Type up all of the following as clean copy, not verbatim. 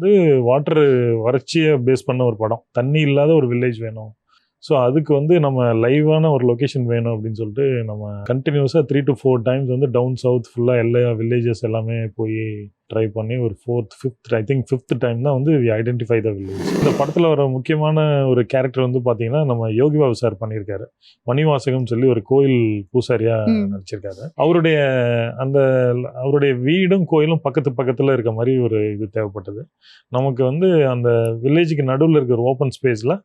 வந்து வாட்டர் வறட்சியை பேஸ் பண்ண ஒரு படம். தண்ணி இல்லாத ஒரு வில்லேஜ் வேணும். ஸோ அதுக்கு வந்து நம்ம லைவான ஒரு லொக்கேஷன் வேணும் அப்படின்னு சொல்லிட்டு நம்ம கண்டினியூஸாக 3 to 4 டைம்ஸ் வந்து டவுன் சவுத் ஃபுல்லாக எல்லா வில்லேஜஸ் எல்லாமே போய் ட்ரை பண்ணி ஒரு 4th 5th I think 5th time தான் வந்து வி ஐடென்டிஃபை த வில்லேஜ். இந்த படத்தில் வர முக்கியமான ஒரு கேரக்டர் வந்து பார்த்தீங்கன்னா நம்ம யோகி பாபு சார் பண்ணியிருக்காரு. மணிவாசகம் சொல்லி ஒரு கோயில் பூசாரியாக நடிச்சிருக்காரு. அவருடைய வீடும் கோயிலும் பக்கத்தில் இருக்க மாதிரி ஒரு இது தேவைப்பட்டது. நமக்கு வந்து அந்த வில்லேஜுக்கு நடுவில் இருக்கிற ஒரு ஓப்பன் ஸ்பேஸில்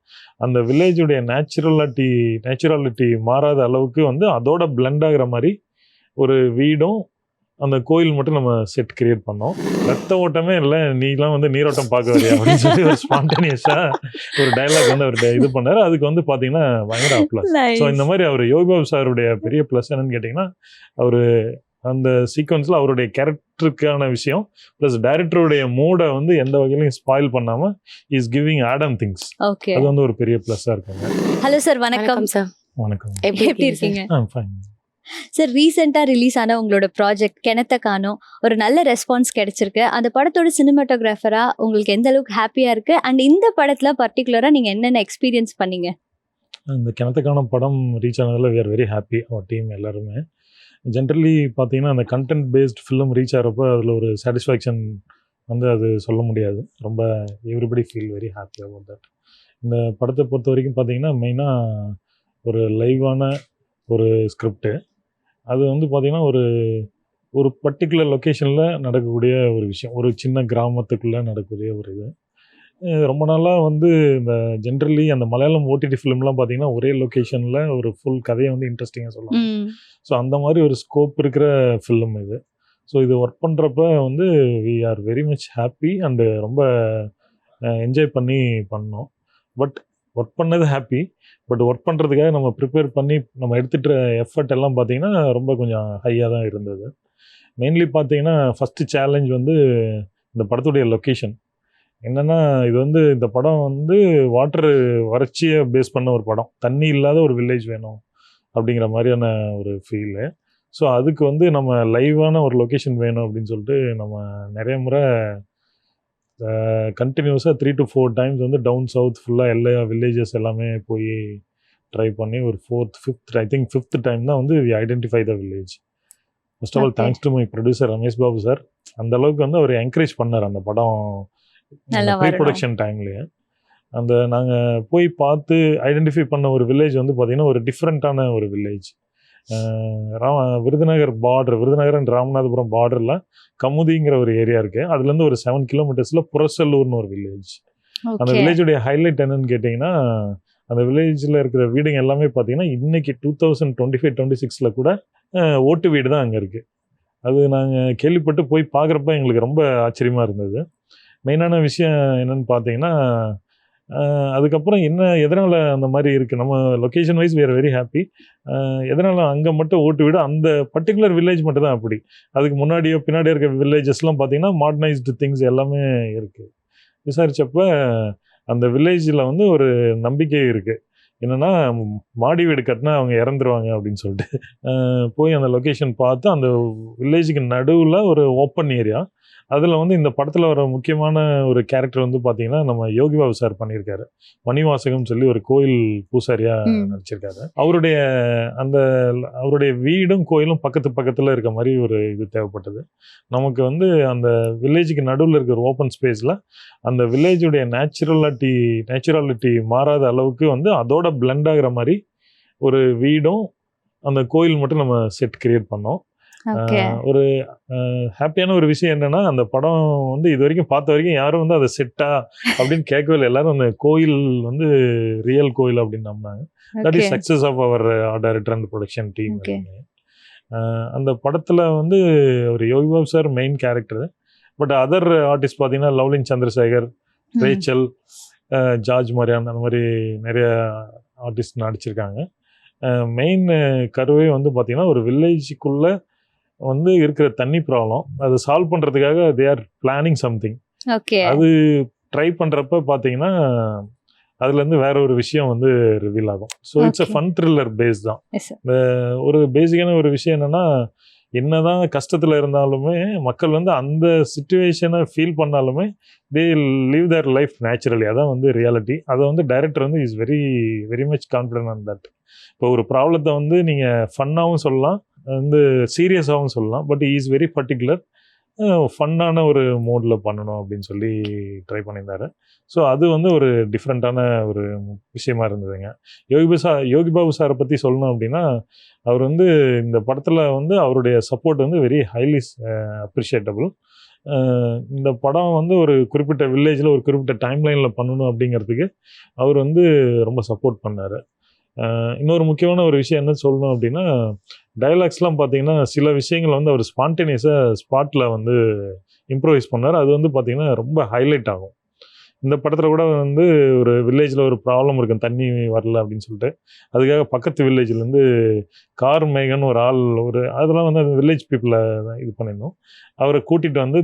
அந்த வில்லேஜுடைய நேச்சுராலிட்டி மாறாத அளவுக்கு வந்து அதோட பிளெண்ட் ஆகிற மாதிரி ஒரு வீடும் அந்த கோயில் மட்டும் நம்ம செட் கிரியேட் பண்ணோம். ரத்த ஓட்டமே இல்லை, நீலாம் வந்து நீரோட்டம் பார்க்க வரையா அப்படின்னு சொல்லி ஒரு ஸ்பான்டேனியஸாக ஒரு டைலாக் வந்து அவர் இது பண்ணார். அதுக்கு வந்து பார்த்தீங்கன்னா பயங்கர அப்ளஸ். ஸோ இந்த மாதிரி அவர் யோகி பாபு சாருடைய பெரிய ப்ளஸ் என்னன்னு கேட்டிங்கன்னா, அவர் அந்த சீக்வன்ஸில் அவருடைய கேரக்டருக்கான விஷயம் ப்ளஸ் டைரக்டருடைய மூடை வந்து எந்த வகையிலையும் ஸ்பாயில் பண்ணாமல் இஸ் கிவிங் ஆடம் திங்ஸ். அது வந்து ஒரு பெரிய ப்ளஸ்ஸாக இருக்குங்க. ஹலோ சார், வணக்கம் சார். வணக்கம், எப்படி இருக்கீங்க? ஃபைன் சார், ரீசெண்டாக ரிலீஸ் ஆன உங்களோட ப்ராஜெக்ட் கிணத்த காணோம் ஒரு நல்ல ரெஸ்பான்ஸ் கிடைச்சிருக்கு. அந்த படத்தோட சினிமாட்டோகிராஃபராக உங்களுக்கு எந்த அளவுக்கு ஹாப்பியாக இருக்குது? அண்ட் இந்த படத்தில் பர்டிகுலராக நீங்கள் என்னென்ன எக்ஸ்பீரியன்ஸ் பண்ணீங்க? இந்த கிணத்த காணோம் படம் ரீச் ஆனதில் we are very happy. Our team எல்லாருமே ஜென்ரலி பார்த்தீங்கன்னா அந்த கண்டென்ட் பேஸ்ட் ஃபிலிம் ரீச் ஆகிறப்போ அதில் ஒரு சாட்டிஸ்ஃபேக்ஷன் வந்து அது சொல்ல முடியாது. ரொம்ப everybody feel very happy about that. இந்த படத்தை பொறுத்த வரைக்கும் பார்த்தீங்கன்னா மெயினாக ஒரு லைவான ஒரு ஸ்கிரிப்டு. அது வந்து பார்த்திங்கன்னா ஒரு பர்டிகுலர் லொக்கேஷனில் நடக்கக்கூடிய ஒரு விஷயம், ஒரு சின்ன கிராமத்துக்குள்ளே நடக்கக்கூடிய ஒரு இது. ரொம்ப நாளாக வந்து இந்த ஜென்ரலி அந்த மலையாளம் ஓடிடி ஃபிலிம்லாம் பார்த்தீங்கன்னா ஒரே லொக்கேஷனில் ஒரு ஃபுல் கதையை வந்து இன்ட்ரெஸ்டிங்காக சொல்லலாம். ஸோ அந்த மாதிரி ஒரு ஸ்கோப் இருக்கிற ஃபிலிம் இது. ஸோ இது ஒர்க் பண்ணுறப்ப வந்து we are very much happy and ரொம்ப என்ஜாய் பண்ணி பண்ணோம். பட் ஒர்க் பண்ணது ஹாப்பி. பட் ஒர்க் பண்ணுறதுக்காக நம்ம ப்ரிப்பேர் பண்ணி நம்ம எடுத்துகிட்ட எஃபர்ட் எல்லாம் பார்த்தீங்கன்னா ரொம்ப கொஞ்சம் ஹையாக தான் இருந்தது. மெயின்லி பார்த்தீங்கன்னா ஃபஸ்ட்டு சேலஞ்ச் வந்து இந்த படத்துடைய லொக்கேஷன். என்னென்னா இது வந்து இந்த படம் வந்து வாட்டர் வறட்சியை பேஸ் பண்ண ஒரு படம். தண்ணி இல்லாத ஒரு வில்லேஜ் வேணும் அப்படிங்கிற மாதிரியான ஒரு ஃபீலு. ஸோ அதுக்கு வந்து நம்ம லைவான ஒரு லொக்கேஷன் வேணும் அப்படின்னு சொல்லிட்டு நம்ம நிறைய முறை கண்டினியூஸாக 3 to 4 டைம்ஸ் வந்து டவுன் சவுத் ஃபுல்லாக எல்லா வில்லேஜஸ் எல்லாமே போய் ட்ரை பண்ணி ஒரு 4th 5th I think 5th time தான் வந்து we identify the village. First of all thanks to my producer Ramesh Babu sir. அந்த அளவுக்கு வந்து அவர் என்கரேஜ் பண்ணார் அந்த படம் ப்ரீ ப்ரொடக்ஷன் டைம்லேயே. அந்த நாங்கள் போய் பார்த்து ஐடென்டிஃபை பண்ண ஒரு வில்லேஜ் வந்து பார்த்திங்கன்னா ஒரு டிஃப்ரெண்ட்டான ஒரு வில்லேஜ். விருதுநகர் அண்ட் ராமநாதபுரம் பார்டரில் கமுதிங்கிற ஒரு ஏரியா இருக்குது. அதுலேருந்து ஒரு 7 kilometers புரசல்லூர்னு ஒரு வில்லேஜ். அந்த வில்லேஜுடைய ஹைலைட் என்னன்னு கேட்டிங்கன்னா, அந்த வில்லேஜில் இருக்கிற வீடுங்க எல்லாமே பார்த்தீங்கன்னா இன்றைக்கி 2025-26 கூட ஓட்டு வீடு தான் அங்கே இருக்குது. அது நாங்கள் கேள்விப்பட்டு போய் பார்க்குறப்ப எங்களுக்கு ரொம்ப ஆச்சரியமாக இருந்தது. மெயினான விஷயம் என்னென்னு பார்த்தீங்கன்னா, அதுக்கப்புறம் எதனால் அந்த மாதிரி இருக்குது, நம்ம location wise we are very happy. எதனால் அங்கே மட்டும் ஓட்டு வீடு, அந்த பர்டிகுலர் வில்லேஜ் மட்டும் தான் அப்படி. அதுக்கு முன்னாடியோ பின்னாடியோ இருக்க வில்லேஜஸ்லாம் பார்த்தீங்கன்னா மாடர்னைஸ்டு திங்ஸ் எல்லாமே இருக்குது. விசாரித்தப்போ அந்த வில்லேஜில் வந்து ஒரு நம்பிக்கை இருக்குது. என்னென்னா மாடி வீடு கட்டினா அவங்க இறந்துருவாங்க அப்படின்னு சொல்லிட்டு போய் அந்த லொக்கேஷன் பார்த்து அந்த வில்லேஜுக்கு நடுவில் ஒரு ஓப்பன் ஏரியா. அதில் வந்து இந்த படத்தில் வர முக்கியமான ஒரு கேரக்டர் வந்து பார்த்தீங்கன்னா நம்ம யோகி பாபு சார் பண்ணியிருக்காரு. மணிவாசகம் சொல்லி ஒரு கோயில் பூசாரியாக நடிச்சிருக்காரு. அவருடைய வீடும் கோயிலும் பக்கத்தில் இருக்க மாதிரி ஒரு இது தேவைப்பட்டது. நமக்கு வந்து அந்த வில்லேஜுக்கு நடுவில் இருக்கிற ஓப்பன் ஸ்பேஸில் அந்த வில்லேஜுடைய நேச்சுராலிட்டி மாறாத அளவுக்கு வந்து அதோட பிளெண்ட் ஆகிற மாதிரி ஒரு வீடும் அந்த கோயில் மட்டும் நம்ம செட் கிரியேட் பண்ணோம். ஒரு ஹாப்பியான ஒரு விஷயம் என்னன்னா, அந்த படம் வந்து இது வரைக்கும் பார்த்த வரைக்கும் யாரும் வந்து அதை செட்டா அப்படின்னு கேட்கவே இல்லை. எல்லாரும் அந்த கோயில் வந்து ரியல் கோயில் அப்படின்னு நம்பினாங்க. That is success of our director and production team. அந்த படத்தில் வந்து ஒரு Yogi Babu sir main character. But other artist பார்த்தீங்கன்னா லவ்லின் சந்திரசேகர், ரேச்சல், ஜார்ஜ் மரியான், அந்த மாதிரி நிறைய ஆர்டிஸ்ட் நடிச்சிருக்காங்க. மெயின் கருவே வந்து பார்த்தீங்கன்னா ஒரு வில்லேஜுக்குள்ளே வந்து இருக்கிற தண்ணி ப்ராப்ளம் அதை சால்வ் பண்ணுறதுக்காக தே ஆர் பிளானிங் சம்திங். அது ட்ரை பண்ணுறப்ப பார்த்தீங்கன்னா அதுலேருந்து வேற ஒரு விஷயம் வந்து ரிவீல் ஆகும். So it's a fun thriller base தான். ஒரு பேசிக்கான ஒரு விஷயம் என்னென்னா, என்னதான் கஷ்டத்தில் இருந்தாலுமே மக்கள் வந்து அந்த சுச்சுவேஷனை ஃபீல் பண்ணாலுமே they live their life naturally. அதான் வந்து ரியாலிட்டி. அதை வந்து டைரக்டர் வந்து is very very much confident on that. இப்போ ஒரு ப்ராப்ளத்தை வந்து நீங்கள் ஃபன்னாகவும் சொல்லலாம், வந்து சீரியஸாகவும் சொல்லலாம். பட் இஸ் வெரி பர்டிகுலர், ஃபன்னான ஒரு மோடில் பண்ணணும் அப்படின்னு சொல்லி ட்ரை பண்ணியிருந்தாரு. ஸோ அது வந்து ஒரு டிஃப்ரெண்ட்டான ஒரு விஷயமா இருந்ததுங்க. யோகி பாபு சாரை பற்றி சொல்லணும் அப்படின்னா, அவர் வந்து இந்த படத்தில் வந்து அவருடைய சப்போர்ட் வந்து வெரி ஹைலி அப்ரிஷியேட்டபிள். இந்த படம் வந்து ஒரு குறிப்பிட்ட வில்லேஜில் ஒரு குறிப்பிட்ட டைம்லைனில் பண்ணணும் அப்படிங்கிறதுக்கு அவர் வந்து ரொம்ப சப்போர்ட் பண்ணார். இன்னொரு முக்கியமான ஒரு விஷயம் என்ன சொல்லணும் அப்படின்னா, டயலாக்ஸ்லாம் பார்த்தீங்கன்னா சில விஷயங்கள் வந்து அவர் ஸ்பான்டேனியஸாக ஸ்பாட்டில் வந்து இம்ப்ரோவைஸ் பண்ணார். அது வந்து பார்த்தீங்கன்னா ரொம்ப ஹைலைட் ஆகும். இந்த படத்தில் கூட வந்து ஒரு வில்லேஜில் ஒரு ப்ராப்ளம் இருக்கும், தண்ணி வரல அப்படின்னு சொல்லிட்டு. அதுக்காக பக்கத்து வில்லேஜ்லேருந்து கார் மேகன் ஒரு ஆள், ஒரு அதெல்லாம் வந்து அந்த வில்லேஜ் பீப்புளை இது பண்ணியிருந்தோம். அவரை கூட்டிகிட்டு வந்து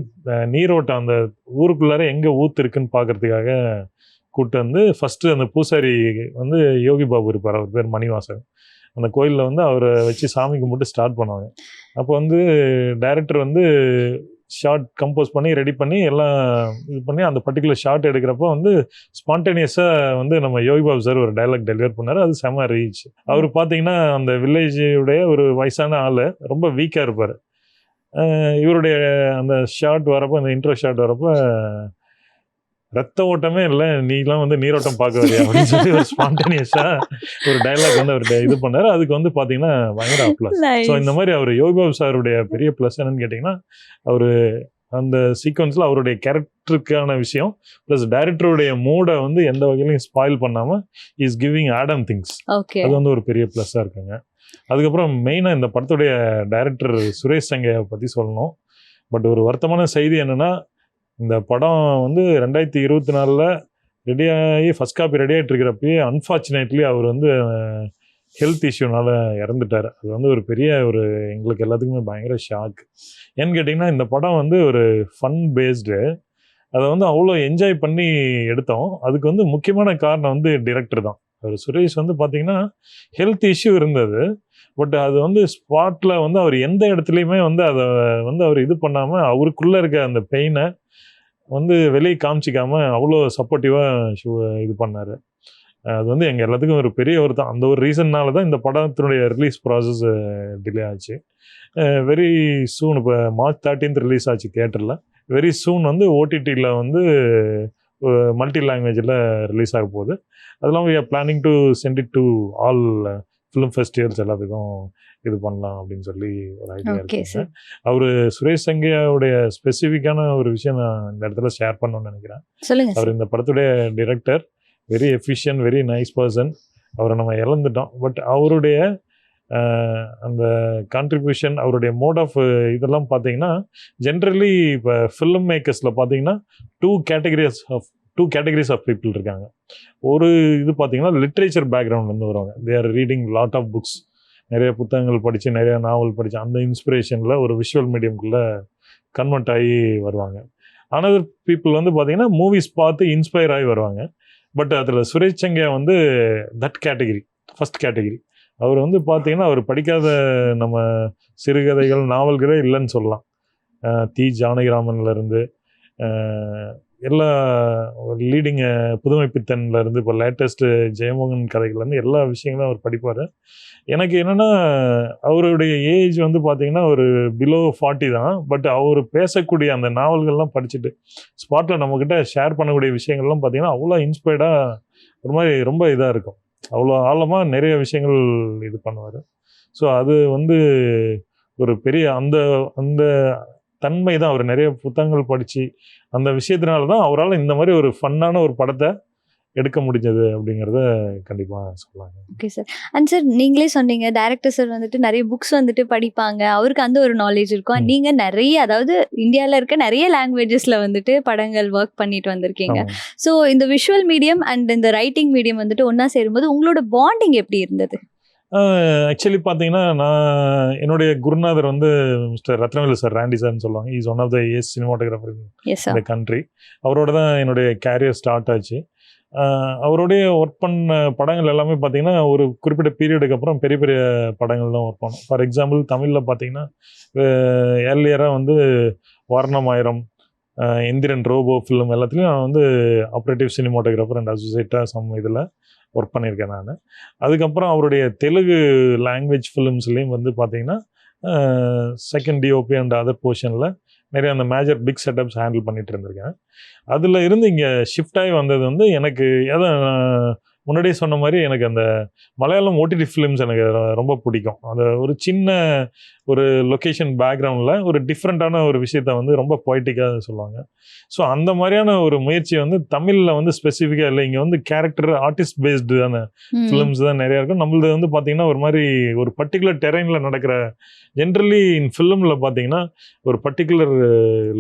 நீரோட்டம் அந்த ஊருக்குள்ளார எங்கே ஊற்று இருக்குன்னு பார்க்குறதுக்காக கூப்பிட்டு வந்து ஃபஸ்ட்டு அந்த பூசாரி வந்து யோகி பாபு இருப்பார், அவர் பேர் மணிவாசன். அந்த கோயிலில் வந்து அவரை வச்சு சாமி கும்பிட்டு ஸ்டார்ட் பண்ணுவாங்க. அப்போ வந்து டைரக்டர் வந்து ஷார்ட் கம்போஸ் பண்ணி ரெடி பண்ணி எல்லாம் இது பண்ணி அந்த பர்டிகுலர் ஷார்ட் எடுக்கிறப்போ வந்து ஸ்பான்டேனியஸாக வந்து நம்ம யோகி பாபு சார் ஒரு டைலாக் டெலிவர் பண்ணார். அது செம ரீச். அவர் பார்த்தீங்கன்னா அந்த வில்லேஜுடைய ஒரு வயசான ஆள், ரொம்ப வீக்காக இருப்பார். இவருடைய அந்த ஷார்ட் வரப்போ, அந்த இன்ட்ரோ ஷார்ட் வரப்போ, ரத்த ஓட்டமே இல்லை, நீலாம் வந்து நீரோட்டம் பார்க்க வரையா அப்படின்னு சொல்லி ஒரு ஸ்பான்டேனியஸாக ஒரு டைலாக் வந்து அவர் இது பண்ணார். அதுக்கு வந்து பார்த்தீங்கன்னா பயங்கர அப்ளாஸ். ஸோ இந்த மாதிரி அவர் யோகி பாபு சாருடைய பெரிய ப்ளஸ் என்னன்னு கேட்டிங்கன்னா, அவர் அந்த சீக்வன்ஸில் அவருடைய கேரக்டருக்கான விஷயம் ப்ளஸ் டைரக்டருடைய மூடை வந்து எந்த வகையிலையும் ஸ்பாயில் பண்ணாமல் is giving ad and things. அது வந்து ஒரு பெரிய ப்ளஸ்ஸாக இருக்குங்க. அதுக்கப்புறம் மெயினாக இந்த படத்துடைய டைரக்டர் சுரேஷ் சங்கையை பற்றி சொல்லணும். பட் ஒரு வருத்தமான செய்தி என்னென்னா, இந்த படம் வந்து 2024 ரெடியாகி ஃபஸ்ட் காப்பி ரெடி ஆகிட்டு இருக்கிறப்பயே அன்ஃபார்ச்சுனேட்லி அவர் வந்து ஹெல்த் இஷ்யூனால இறந்துட்டார். அது வந்து ஒரு பெரிய ஒரு எங்களுக்கு எல்லாத்துக்குமே பயங்கர ஷாக். ஏன்னு கேட்டிங்கன்னா, இந்த படம் வந்து ஒரு ஃபன் பேஸ்டு, அதை வந்து அவ்வளோ என்ஜாய் பண்ணி எடுத்தோம். அதுக்கு வந்து முக்கியமான காரணம் வந்து டிரெக்டர் தான். அவர் சுரேஷ் வந்து பார்த்திங்கன்னா ஹெல்த் இஷ்யூ இருந்தது. பட் அது வந்து ஸ்பாட்டில் வந்து அவர் எந்த இடத்துலையுமே வந்து அதை வந்து அவர் இது பண்ணாமல் அவருக்குள்ளே இருக்க அந்த பெயினை வந்து வெளியே காமிச்சிக்காமல் அவ்வளோ சப்போர்ட்டிவாக இது பண்ணார். அது வந்து எங்கள் எல்லாத்துக்கும் ஒரு பெரிய ஒரு தான். அந்த ஒரு ரீசன்னால தான் இந்த படத்தினுடைய ரிலீஸ் ப்ராசஸ் டிலே ஆச்சு. வெரி சூன் இப்போ March 13 ரிலீஸ் ஆச்சு தியேட்டரில். வெரி சூன் வந்து ஓடிடியில் வந்து மல்டி லாங்குவேஜில் ரிலீஸ் ஆக போகுது. அதெல்லாம் we are planning to send it to all film festivals எல்லாத்துக்கும் இது பண்ணலாம் அப்படின்னு சொல்லி ஒரு ஐடியா இருக்குங்க. அவர் சுரேஷ் சங்கையாவுடைய ஸ்பெசிஃபிக்கான ஒரு விஷயம் நான் இந்த இடத்துல ஷேர் பண்ணணும்னு நினைக்கிறேன். அவர் இந்த படத்துடைய director, very efficient, very nice person. அவரை நம்ம இழந்துட்டோம். பட் அவருடைய அந்த கான்ட்ரிபியூஷன், அவருடைய மோட் ஆஃப் இதெல்லாம் பார்த்தீங்கன்னா ஜென்ரலி இப்போ ஃபிலிம் மேக்கர்ஸில் பார்த்தீங்கன்னா டூ கேட்டகரிஸ் ஆஃப் பீப்புள் இருக்காங்க. ஒரு இது பார்த்தீங்கன்னா லிட்ரேச்சர் பேக்ரவுண்ட்லேருந்து வருவாங்க. They are reading lot of books, நிறைய புத்தகங்கள் படித்து, நிறைய நாவல் படித்து, அந்த இன்ஸ்பிரேஷனில் ஒரு விஷுவல் மீடியம்குள்ளே கன்வெர்ட் ஆகி வருவாங்க. அனதர் பீப்புள் வந்து பார்த்தீங்கன்னா மூவிஸ் பார்த்து இன்ஸ்பயர் ஆகி வருவாங்க. பட் அதில் சுரேஷ் சங்கையா வந்து தட் கேட்டகிரி, ஃபஸ்ட் கேட்டகிரி. அவர் வந்து பார்த்தீங்கன்னா அவர் படிக்காத நம்ம சிறுகதைகள், நாவல்களே இல்லைன்னு சொல்லலாம். தி ஜானகிராமன்லேருந்து எல்லா லீடிங் புதுமை பித்தன்லேருந்து இப்போ லேட்டஸ்ட்டு ஜெயமோகன் கதைகள்லேருந்து எல்லா விஷயங்களும் அவர் படிப்பார். எனக்கு என்னென்னா, அவருடைய ஏஜ் வந்து பார்த்திங்கன்னா ஒரு பிலோ 40 தான். பட் அவர் பேசக்கூடிய அந்த நாவல்கள்லாம் படிச்சுட்டு ஸ்பாட்டில் நம்மக்கிட்ட ஷேர் பண்ணக்கூடிய விஷயங்கள்லாம் பார்த்திங்கன்னா அவ்வளோ இன்ஸ்பயர்டாக ஒரு மாதிரி ரொம்ப இதாக இருக்கும். அவ்வளோ ஆழமாக நிறைய விஷயங்கள் இது பண்ணுவார். ஸோ அது வந்து ஒரு பெரிய அந்த அந்த தன்மை தான். அவர் நிறைய புத்தகங்கள் படித்து அந்த விஷயத்தினால தான் அவரால் இந்த மாதிரி ஒரு ஃபன்னான ஒரு படத்தை எடுக்க முடிஞ்சது அப்படிங்கிறத கண்டிப்பாக சொல்லலாங்க. Okay sir. அண்ட் சார், நீங்களே சொன்னீங்க டைரக்டர் சார் வந்துட்டு நிறைய புக்ஸ் வந்துட்டு படிப்பாங்க, அவருக்கு அந்த ஒரு நாலேஜ் இருக்கும். நீங்கள் நிறைய, அதாவது இந்தியாவில் இருக்க நிறைய லாங்குவேஜஸில் வந்துட்டு படங்கள் ஒர்க் பண்ணிட்டு வந்திருக்கீங்க. ஸோ இந்த விஷுவல் மீடியம் அண்ட் இந்த ரைட்டிங் மீடியம் வந்துட்டு ஒன்றா சேரும்போது உங்களோட பாண்டிங் எப்படி இருந்தது? ஆக்சுவலி பார்த்தீங்கன்னா, என்னுடைய குருநாதர் வந்து மிஸ்டர் ரத்னவேலு சார், ராண்டி சார்ன்னு சொல்லுவாங்க. Is one of the cinematographers இந்த சார். கண்ட்ரி. அவரோட தான் என்னுடைய கேரியர் ஸ்டார்ட் ஆச்சு. அவருடைய ஒர்க் பண்ண படங்கள் எல்லாமே பார்த்தீங்கன்னா, ஒரு குறிப்பிட்ட பீரியடுக்கு அப்புறம் பெரிய பெரிய படங்கள் தான் ஒர்க் பண்ணோம். ஃபார் எக்ஸாம்பிள் தமிழில் பார்த்தீங்கன்னா, ஏர்லியராக வந்து வாரணமாயிரம், எந்திரன், ரோபோ ஃபிலிம் எல்லாத்துலேயும் நான் வந்து ஆப்ரேட்டிவ் சினிமாட்டோகிராஃபர் அண்ட் அசோசியேட்டாக சம் இதில் ஒர்க் பண்ணியிருக்கேன் நான். அதுக்கப்புறம் அவருடைய தெலுங்கு லாங்குவேஜ் ஃபிலிம்ஸ்லேயும் வந்து பார்த்தீங்கன்னா, செகண்ட் டிஓபி அண்ட் அதர் போர்ஷனில் நிறைய அந்த மேஜர் பிக் செட்டப்ஸ் ஹேண்டில் பண்ணிட்டு இருந்திருக்கேன். அதில் இருந்து இங்கே ஷிஃப்ட் ஆகி வந்தது வந்து எனக்கு முன்னாடியே சொன்ன மாதிரி எனக்கு அந்த மலையாளம் ஓடிடி ஃபிலிம்ஸ் எனக்கு ரொம்ப பிடிக்கும். அந்த ஒரு சின்ன ஒரு லொக்கேஷன் பேக்ரவுண்டில் ஒரு டிஃப்ரெண்ட்டான ஒரு விஷயத்த வந்து ரொம்ப பொய்டிக்காக சொல்லுவாங்க. ஸோ அந்த மாதிரியான ஒரு முயற்சி வந்து தமிழில் வந்து ஸ்பெசிஃபிக்காக இல்லை. இங்கே வந்து கேரக்டர் ஆர்டிஸ்ட் பேஸ்டான ஃபிலிம்ஸ் தான் நிறையா இருக்கும். நம்மளது வந்து பார்த்திங்கன்னா ஒரு மாதிரி ஒரு பர்டிகுலர் டெரைனில் நடக்கிற, ஜென்ரலி இன் ஃபிலிமில் பார்த்தீங்கன்னா ஒரு பர்டிகுலர்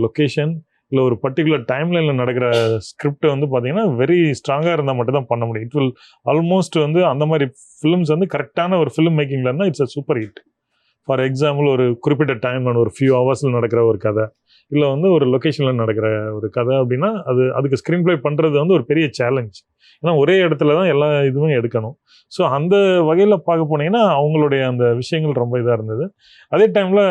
லொக்கேஷன் இல்லை ஒரு பர்டிகுலர் டைம்லைனில் நடக்கிற ஸ்கிரிப்ட் வந்து பார்த்தீங்கன்னா வெரி ஸ்ட்ராங்காக இருந்தால் மட்டும் தான் பண்ண முடியும். இட் வில் ஆல்மோஸ்ட் வந்து அந்த மாதிரி ஃபிலிம்ஸ் வந்து கரெக்டான ஒரு ஃபிலிம் மேக்கிங்கில் இருந்தால் it's a super hit. For example ஒரு குறிப்பிட்ட டைம் ஒரு ஃபியூ ஹவர்ஸில் நடக்கிற ஒரு கதை, இல்லை வந்து ஒரு லொக்கேஷனில் நடக்கிற ஒரு கதை அப்படின்னா அதுக்கு ஸ்க்ரீன் ப்ளே பண்ணுறது வந்து ஒரு பெரிய சேலஞ்ச். ஏன்னா ஒரே இடத்துல தான் எல்லா இதுவுமே எடுக்கணும். ஸோ அந்த வகையில் பார்க்க போனீங்கன்னா அவங்களுடைய அந்த விஷயங்கள் ரொம்ப இதாக இருந்தது. அதே டைமில்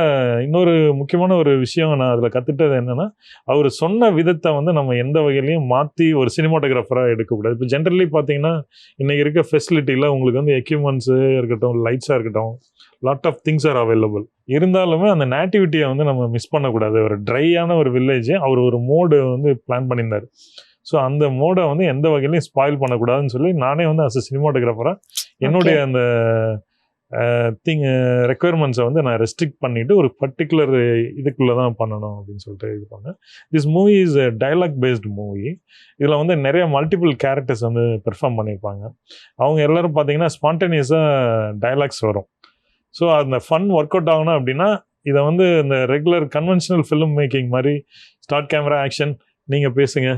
இன்னொரு முக்கியமான ஒரு விஷயம் நான் அதில் கற்றுட்டது என்னென்னா, அவர் சொன்ன விதத்தை வந்து நம்ம எந்த வகையிலையும் மாற்றி ஒரு சினிமாட்டோகிராஃபராக எடுக்கக்கூடாது. இப்போ ஜென்ரலி பார்த்தீங்கன்னா இன்றைக்கி இருக்க ஃபெசிலிட்டியில் உங்களுக்கு வந்து எக்யூப்மெண்ட்ஸு இருக்கட்டும், லைட்ஸாக இருக்கட்டும், lot of things are available. இருந்தாலுமே அந்த நேட்டிவிட்டியை வந்து நம்ம மிஸ் பண்ணக்கூடாது. ஒரு ட்ரையான ஒரு வில்லேஜ் அவர் ஒரு மோடு வந்து பிளான் பண்ணியிருந்தார். ஸோ அந்த மோடை வந்து எந்த வகையிலையும் ஸ்பாயில் பண்ணக்கூடாதுன்னு சொல்லி நானே வந்து அஸ் அ சினிமாட்டோகிராஃபராக என்னுடைய அந்த ரெக்குயர்மெண்ட்ஸை வந்து நான் ரெஸ்ட்ரிக்ட் பண்ணிவிட்டு ஒரு பர்டிகுலர் இதுக்குள்ளே தான் பண்ணணும் அப்படின்னு சொல்லிட்டு இது பண்ணேன். This movie is dialogue based movie. இதில் வந்து நிறைய மல்டிபிள் கேரக்டர்ஸ் வந்து பெர்ஃபார்ம் பண்ணியிருப்பாங்க. அவங்க எல்லோரும் பார்த்தீங்கன்னா ஸ்பான்டேனியஸாக டைலாக்ஸ் வரும். ஸோ அந்த ஃபன் ஒர்க் அவுட் ஆகணும் அப்படின்னா இதை வந்து இந்த ரெகுலர் கன்வென்ஷனல் ஃபிலிம் மேக்கிங் மாதிரி ஸ்டார்ட் கேமரா ஆக்ஷன், நீங்கள் பேசுங்க,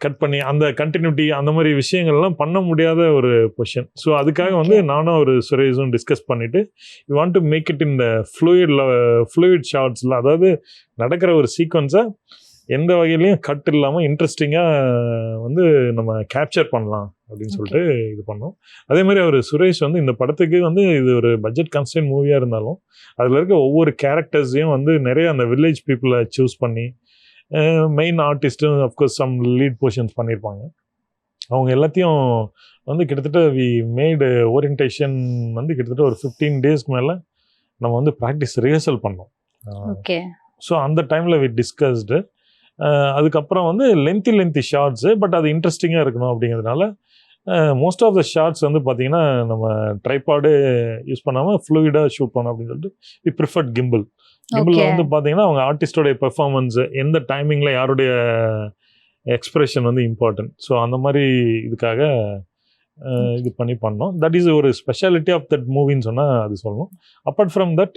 கட் பண்ணி அந்த கண்டினியூட்டி அந்த மாதிரி விஷயங்கள்லாம் பண்ண முடியாத ஒரு பொசிஷன். ஸோ அதுக்காக வந்து நானும் ஒரு சுரேஷும் டிஸ்கஸ் பண்ணிவிட்டு you want to make it in the fluid ஷார்ட்ஸில், அதாவது நடக்கிற ஒரு சீக்வன்ஸை எந்த வகையிலையும் கட் இல்லாமல் இன்ட்ரெஸ்டிங்காக வந்து நம்ம கேப்சர் பண்ணலாம் அப்படின்னு சொல்லிட்டு இது பண்ணோம். அதே மாதிரி அவர் சுரேஷ் வந்து இந்த படத்துக்கு வந்து இது ஒரு பட்ஜெட் கன்ஸ்டன்ட் மூவியாக இருந்தாலும் அதில் இருக்க ஒவ்வொரு கேரக்டர்ஸையும் வந்து நிறைய அந்த வில்லேஜ் பீப்புளை சூஸ் பண்ணி மெயின் ஆர்டிஸ்ட்டும் அஃப்கோர்ஸ் சம் லீட் போர்ஷன்ஸ் பண்ணியிருப்பாங்க. அவங்க எல்லாத்தையும் வந்து கிட்டத்தட்ட வி மேடு ஓரியன்டேஷன் வந்து கிட்டத்தட்ட ஒரு 15 டேஸ்க்கு மேலே நம்ம வந்து ப்ராக்டிஸ் ரிஹர்சல் பண்ணோம். ஸோ அந்த டைமில் வி டிஸ்கஸ்டு. அதுக்கப்புறம் வந்து லென்த்தி ஷார்ட்ஸு, பட் அது இன்ட்ரெஸ்டிங்காக இருக்கணும் அப்படிங்கிறதுனால மோஸ்ட் ஆஃப் த ஷார்ட்ஸ் வந்து பார்த்தீங்கன்னா நம்ம ட்ரைபாடு யூஸ் பண்ணாமல் ஃப்ளூயிடாக ஷூட் பண்ணோம் அப்படின்னு சொல்லிட்டு வி ப்ரிஃபர்ட் கிம்பிள். கிம்பிளில் வந்து பார்த்தீங்கன்னா அவங்க ஆர்டிஸ்டோடைய பெர்ஃபார்மன்ஸு, எந்த டைமிங்கில் யாருடைய எக்ஸ்பிரஷன் வந்து இம்பார்ட்டன்ட். ஸோ அந்த மாதிரி இதுக்காக இது பண்ணி பண்ணோம். தட் இஸ் ஒரு ஸ்பெஷாலிட்டி ஆஃப் தட் மூவின்னு சொன்னால் அது சொல்லணும். அப்பார்ட் ஃப்ரம் தட்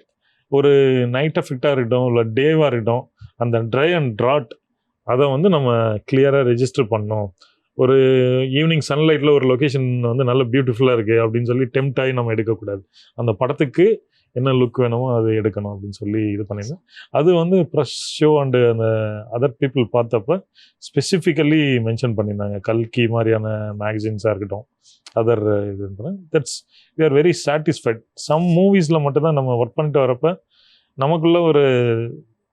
ஒரு நைட் எஃபெக்டாக இருக்கட்டும், இல்லை டேவாக இருக்கட்டும், அந்த ட்ரை அண்ட் ட்ராட் அதை வந்து நம்ம கிளியராக ரெஜிஸ்டர் பண்ணோம். ஒரு ஈவினிங் சன்லைட்டில் ஒரு லொக்கேஷன் வந்து நல்ல பியூட்டிஃபுல்லாக இருக்குது அப்படின்னு சொல்லி டெம்ட் ஆகி நம்ம எடுக்கக்கூடாது. அந்த படத்துக்கு என்ன லுக் வேணுமோ அது எடுக்கணும் அப்படின்னு சொல்லி இது பண்ணியிருந்தேன். அது வந்து ப்ரெஸ் ஷோ அண்டு அந்த அதர் பீப்புள் பார்த்தப்ப ஸ்பெசிஃபிக்கலி மென்ஷன் பண்ணியிருந்தாங்க. கல்கி மாதிரியான மேகசின்ஸாக இருக்கட்டும், அதர் இது that's we are very satisfied. Some மூவிஸில் மட்டும்தான் நம்ம ஒர்க் பண்ணிட்டு வரப்போ நமக்குள்ள ஒரு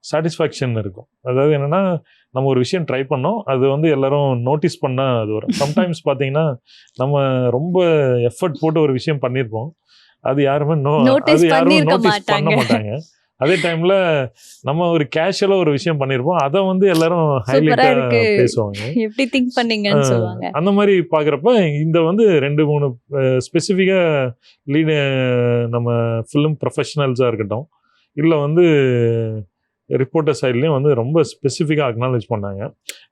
சாட்டிஸ்ஃபேக்ஷன் இருக்கும். அதாவது என்னென்னா நம்ம ஒரு விஷயம் ட்ரை பண்ணோம், அது வந்து எல்லாரும் நோட்டீஸ் பண்ணால் அது வரும். சம்டைம்ஸ் பார்த்தீங்கன்னா நம்ம ரொம்ப எஃபர்ட் போட்டு ஒரு விஷயம் பண்ணியிருப்போம், அது யாரும் நோட்டீஸ் பண்ண மாட்டாங்க. அதே டைம்ல நம்ம ஒரு கேஷுவலா ஒரு விஷயம் பண்ணிருப்போம், அதை வந்து எல்லாரும் ஹைலைட்டா பேசுவாங்க, எப்படி திங்க் பண்ணீங்கன்னு சொல்லுவாங்க. அந்த மாதிரி பாக்குறப்ப இந்த வந்து 2-3 ஸ்பெசிஃபிக்கா லீடு நம்ம ஃபிலிம் ப்ரொஃபஷனல்ஸா இருக்கட்டும், இல்லை வந்து ரிப்போர்ட்டர் சைட்லேயும் வந்து ரொம்ப ஸ்பெசிஃபிக்காக அக்னாலேஜ் பண்ணாங்க.